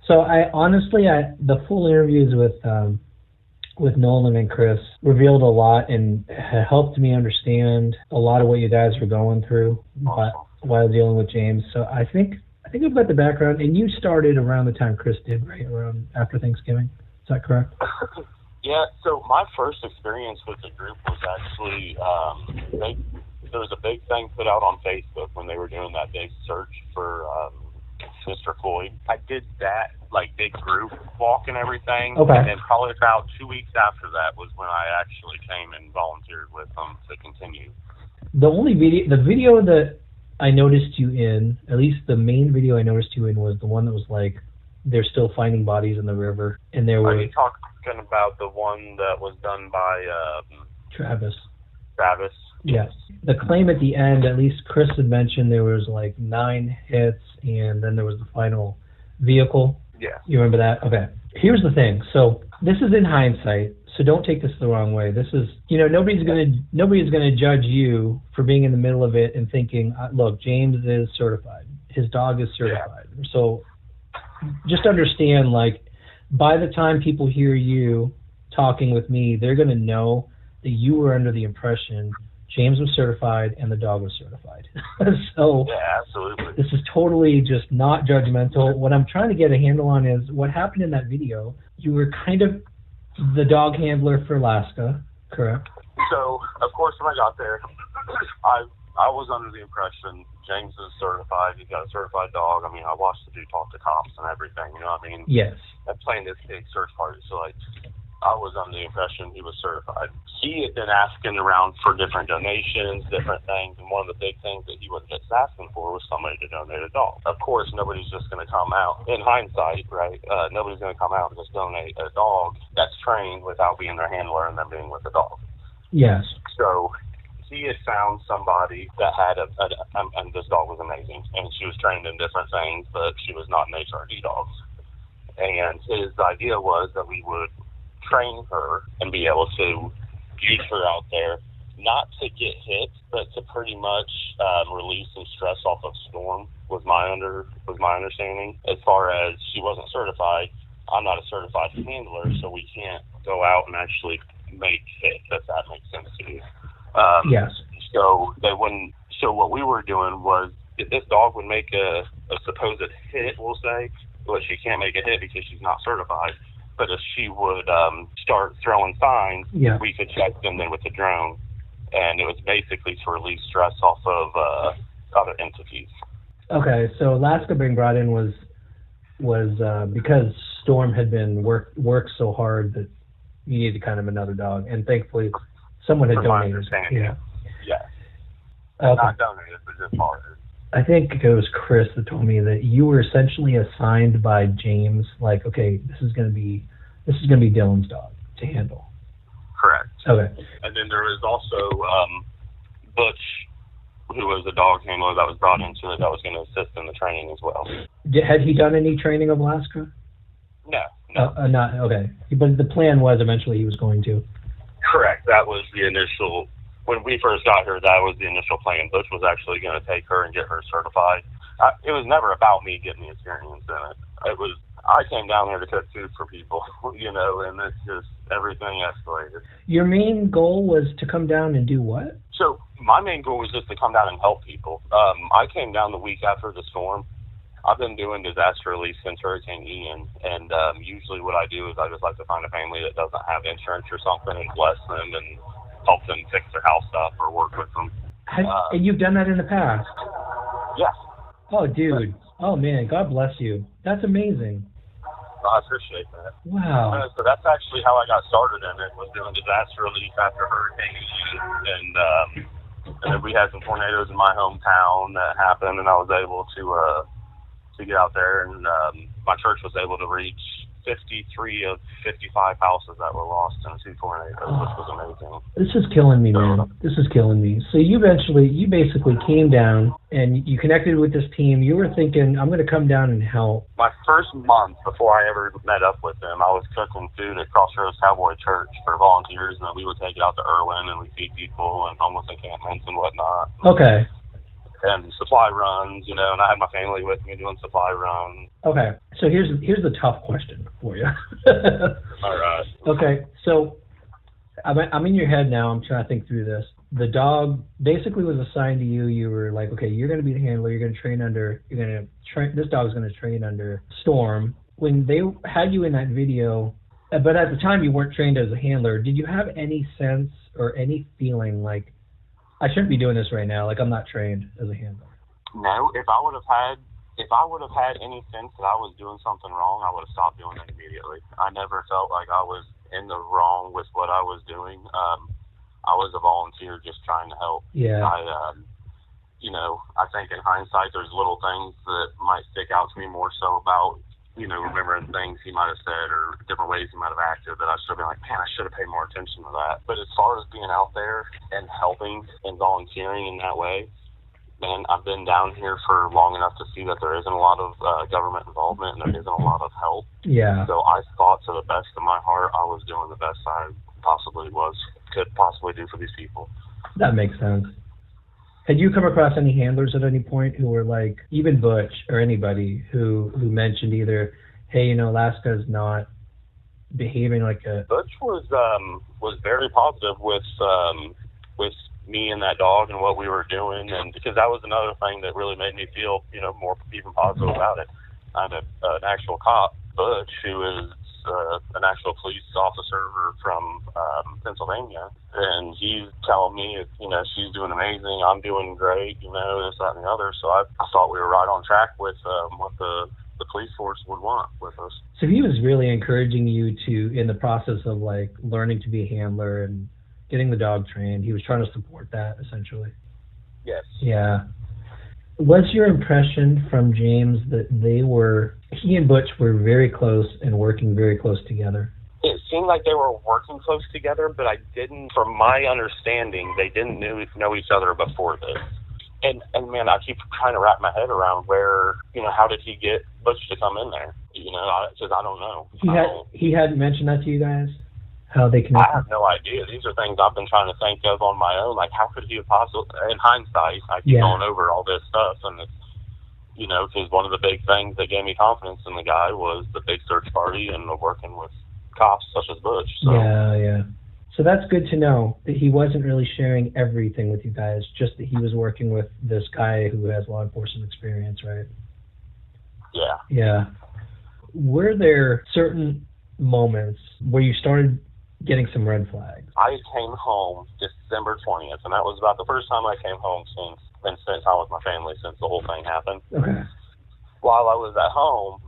So I honestly, the full interviews with Nolan and Chris revealed a lot and helped me understand a lot of what you guys were going through while dealing with James. So I think I've got the background, and you started around the time Chris did, right? Around after Thanksgiving. Is that correct? Yeah, so my first experience with the group was actually, there was a big thing put out on Facebook when they were doing that big search for Mr. Cloyd. I did that, like, big group walk and everything. Okay. And then probably about 2 weeks after that was when I actually came and volunteered with them to continue. The video that I noticed you in, at least the main video I noticed you in, was the one that was like, they're still finding bodies in the river, and there were... Are you talking about the one that was done by Travis? Yes. The claim at the end, at least Chris had mentioned there was like 9 hits, and then there was the final vehicle. Yeah. You remember that? Okay. Here's the thing. So this is in hindsight, so don't take this the wrong way. This is, nobody's gonna judge you for being in the middle of it and thinking, look, James is certified. His dog is certified. Yeah. So just understand, like, by the time people hear you talking with me, they're gonna know that you were under the impression James was certified and the dog was certified. So yeah, absolutely. This is totally just not judgmental. What I'm trying to get a handle on is what happened in that video. You were kind of the dog handler for Alaska, correct? So, of course, when I got there, I was under the impression James is certified. He's got a certified dog. I mean, I watched the dude talk to cops and everything, you know what I mean? Yes. I'm playing this big search party, so, like, I was under the impression he was certified. He had been asking around for different donations, different things, and one of the big things that he was just asking for was somebody to donate a dog. Of course, nobody's just going to come out, in hindsight, right? Nobody's going to come out and just donate a dog that's trained without being their handler and them being with the dog. Yes. So he had found somebody that had and this dog was amazing, and she was trained in different things, but she was not an HRD dog. And his idea was that we would train her and be able to use her out there, not to get hit, but to pretty much release some stress off of Storm, was my understanding. As far as she wasn't certified, I'm not a certified handler, so we can't go out and actually make hits, if that makes sense to you. Yes. So they wouldn't. So what we were doing was, if this dog would make a supposed hit, we'll say, but she can't make a hit because she's not certified. But if she would start throwing signs, we could check them then with the drone. And it was basically to release stress off of other entities. Okay, so Alaska being brought in was because Storm had been worked so hard that you needed kind of another dog. And thankfully, someone had donated. Yeah. Okay. Not donated, but just borrowed. I think it was Chris that told me that you were essentially assigned by James, like, okay, this is gonna be Dylan's dog to handle. Correct. Okay. And then there was also Butch, who was a dog handler that was brought into it, that was going to assist in the training as well. Had he done any training of Alaska? No. Not okay. But the plan was eventually he was going to. Correct. That was the initial. When we first got her, that was the initial plan. Butch was actually going to take her and get her certified. It was never about me getting the experience in it. I came down there to cook food for people, and it's just everything escalated. Your main goal was to come down and do what? So my main goal was just to come down and help people. I came down the week after the storm. I've been doing disaster relief since Hurricane Ian, and usually what I do is I just like to find a family that doesn't have insurance or something and bless them and help them fix their house up or work with them. And you've done that in the past? Yes. Oh, dude. Oh, man. God bless you. That's amazing. I appreciate that. Wow. So that's actually how I got started in it, was doing disaster relief after Hurricane Ian. And then we had some tornadoes in my hometown that happened, and I was able to get out there, and my church was able to reach 53 of 55 houses that were lost in 2 tornadoes, which was amazing. This is killing me, man. This is killing me. So you basically came down and you connected with this team. You were thinking, I'm going to come down and help. My first month before I ever met up with them, I was cooking food at Crossroads Cowboy Church for volunteers, and then we would take it out to Irwin and we feed people and homeless encampments and whatnot. Okay. And supply runs, and I had my family with me doing supply runs. Okay, so here's the tough question for you. All right. Okay, so I'm in your head now. I'm trying to think through this. The dog basically was assigned to you. You were like, okay, you're going to be the handler. You're going to train under. This dog's going to train under Storm. When they had you in that video, but at the time you weren't trained as a handler. Did you have any sense or any feeling like, I shouldn't be doing this right now, like I'm not trained as a handler? No, if I would have had if I would have had any sense that I was doing something wrong, I would have stopped doing it immediately. I never felt like I was in the wrong with what I was doing. I was a volunteer just trying to help. Yeah. I think in hindsight, there's little things that might stick out to me more so about, remembering things he might have said or different ways he might have acted that I should have been like, man, I should have paid more attention to that. But as far as being out there and helping and volunteering in that way, man, I've been down here for long enough to see that there isn't a lot of government involvement and there isn't a lot of help. Yeah. So I thought to the best of my heart I was doing the best I could possibly do for these people. That makes sense. Had you come across any handlers at any point who were like, even Butch or anybody who mentioned either, hey, Alaska's not behaving like a... Butch was very positive with me and that dog and what we were doing, and because that was another thing that really made me feel, more even positive about it. I'm an actual cop, Butch, who is an actual police officer from Pennsylvania, and he's telling me, she's doing amazing, I'm doing great, this, that, and the other. So I thought we were right on track with what the police force would want with us. So he was really encouraging you to, in the process of like learning to be a handler and getting the dog trained, he was trying to support that essentially. Yes. Yeah. Was your impression from James that he and Butch were very close and working very close together? It seemed like they were working close together, but from my understanding, they didn't know each other before this. And man, I keep trying to wrap my head around where, how did he get Butch to come in there? Because I don't know. He hadn't mentioned that to you guys? How they connected? I have no idea. These are things I've been trying to think of on my own. Like, how could he have possibly, in hindsight, I keep going over all this stuff, and it's, because one of the big things that gave me confidence in the guy was the big search party and the working with cops such as Butch. So. Yeah. So that's good to know that he wasn't really sharing everything with you guys, just that he was working with this guy who has law enforcement experience, right? Yeah. Yeah. Were there certain moments where you started getting some red flags? I came home December 20th, and that was about the first time I came home since spent time with my family since the whole thing happened. Okay. While I was at home,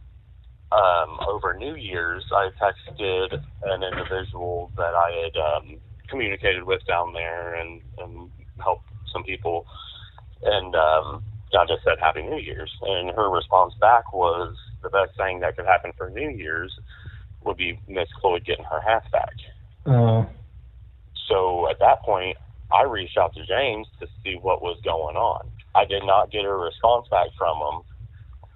over New Year's, I texted an individual that I had communicated with down there and helped some people, and I just said Happy New Year's, and her response back was the best thing that could happen for New Year's would be Miss Cloyd getting her hat back. Oh. So at that point, I reached out to James to see what was going on. I did not get a response back from him,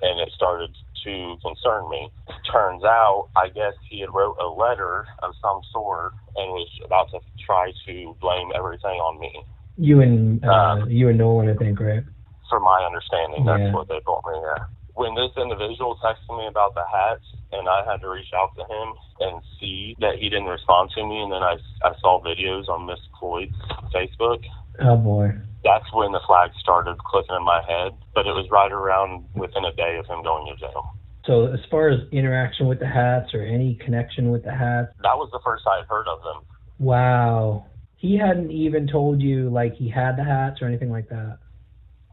and it started to concern me. Turns out, I guess he had wrote a letter of some sort and was about to try to blame everything on me. You and Nolan, I think, right? From my understanding, that's what they told me, yeah. When this individual texted me about the hats, and I had to reach out to him and see that he didn't respond to me, and then I saw videos on Miss Cloyd's Facebook. Oh, boy. That's when the flags started clicking in my head, but it was right around within a day of him going to jail. So as far as interaction with the hats or any connection with the hats? That was the first I had heard of them. Wow. He hadn't even told you, like, he had the hats or anything like that?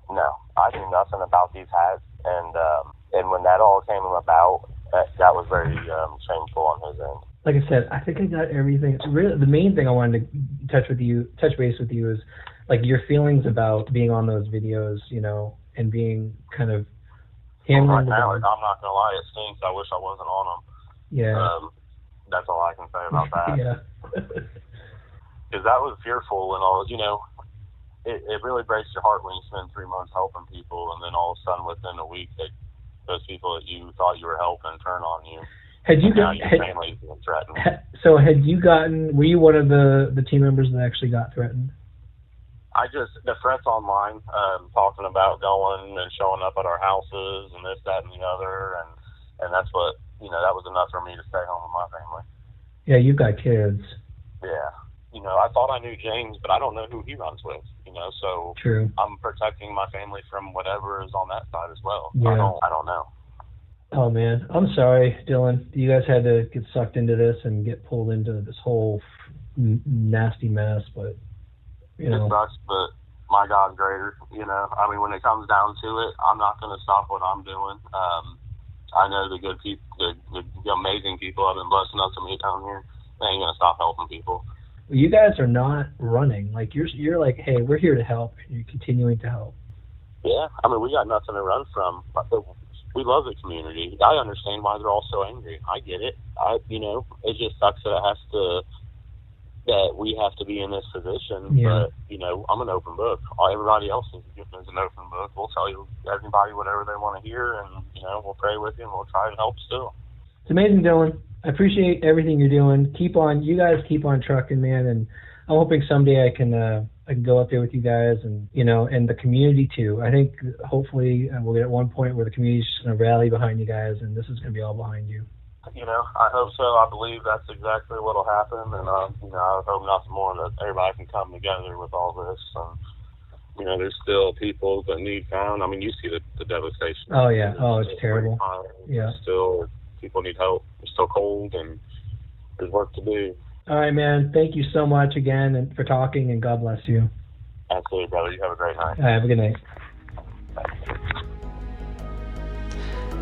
No, I knew nothing about these hats, and when that all came about, that was very shameful on his end. Like I said, I think I got everything. Really, the main thing I wanted to touch base with you is like your feelings about being on those videos, and being kind of handling. Right now, I'm not gonna lie, it stinks. I wish I wasn't on them. Yeah. That's all I can say about that. Yeah. Because that was fearful and all. It really breaks your heart when you spend 3 months helping people, and then all of a sudden, within a week, those people that you thought you were helping turn on you. Now your family's being threatened. So were you one of the team members that actually got threatened? The threats online, talking about going and showing up at our houses and this, that, and the other, and that's what, that was enough for me to stay home with my family. Yeah, you've got kids. Yeah. I thought I knew James, but I don't know who he runs with, so True. I'm protecting my family from whatever is on that side as well. Yeah. I don't know. Oh, man. I'm sorry, Dylan. You guys had to get sucked into this and get pulled into this whole nasty mess, but, It sucks, but my God's greater, you know. I mean, when it comes down to it, I'm not going to stop what I'm doing. I know the good people, the amazing people have been blessing us to meet down here. They ain't going to stop helping people. You guys are not running. Like, you're like, hey, we're here to help. And you're continuing to help. Yeah, I mean, we got nothing to run from. We love the community. I understand why they're all so angry. I get it. It just sucks that we have to be in this position. Yeah. But, I'm an open book. Everybody else is an open book. We'll tell you everybody whatever they want to hear, and, we'll pray with you, and we'll try to help still. It's amazing, Dylan. I appreciate everything you're doing. You guys keep on trucking, man, and I'm hoping someday I can go up there with you guys, and and the community too. I think hopefully we'll get at one point where the community's just going to rally behind you guys, and this is going to be all behind you. I hope so. I believe that's exactly what will happen, and I hope nothing more that everybody can come together with all this. And there's still people that need found. I mean, you see the devastation. Oh yeah. Oh, it's terrible. Yeah. Still, people need help. It's still cold, and there's work to do. All right, man. Thank you so much again and for talking, and God bless you. Absolutely, brother. You have a great night. All right, have a good night.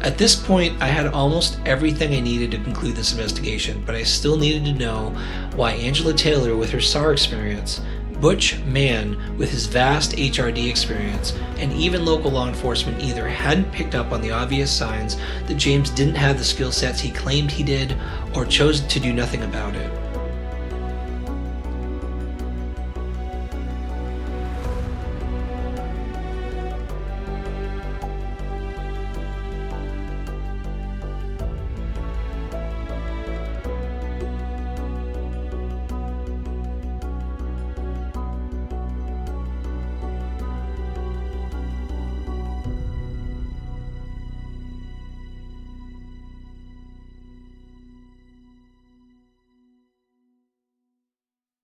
At this point, I had almost everything I needed to conclude this investigation, but I still needed to know why Angela Taylor, with her SAR experience, Butch Mann, with his vast HRD experience, and even local law enforcement either hadn't picked up on the obvious signs that James didn't have the skill sets he claimed he did, or chose to do nothing about it.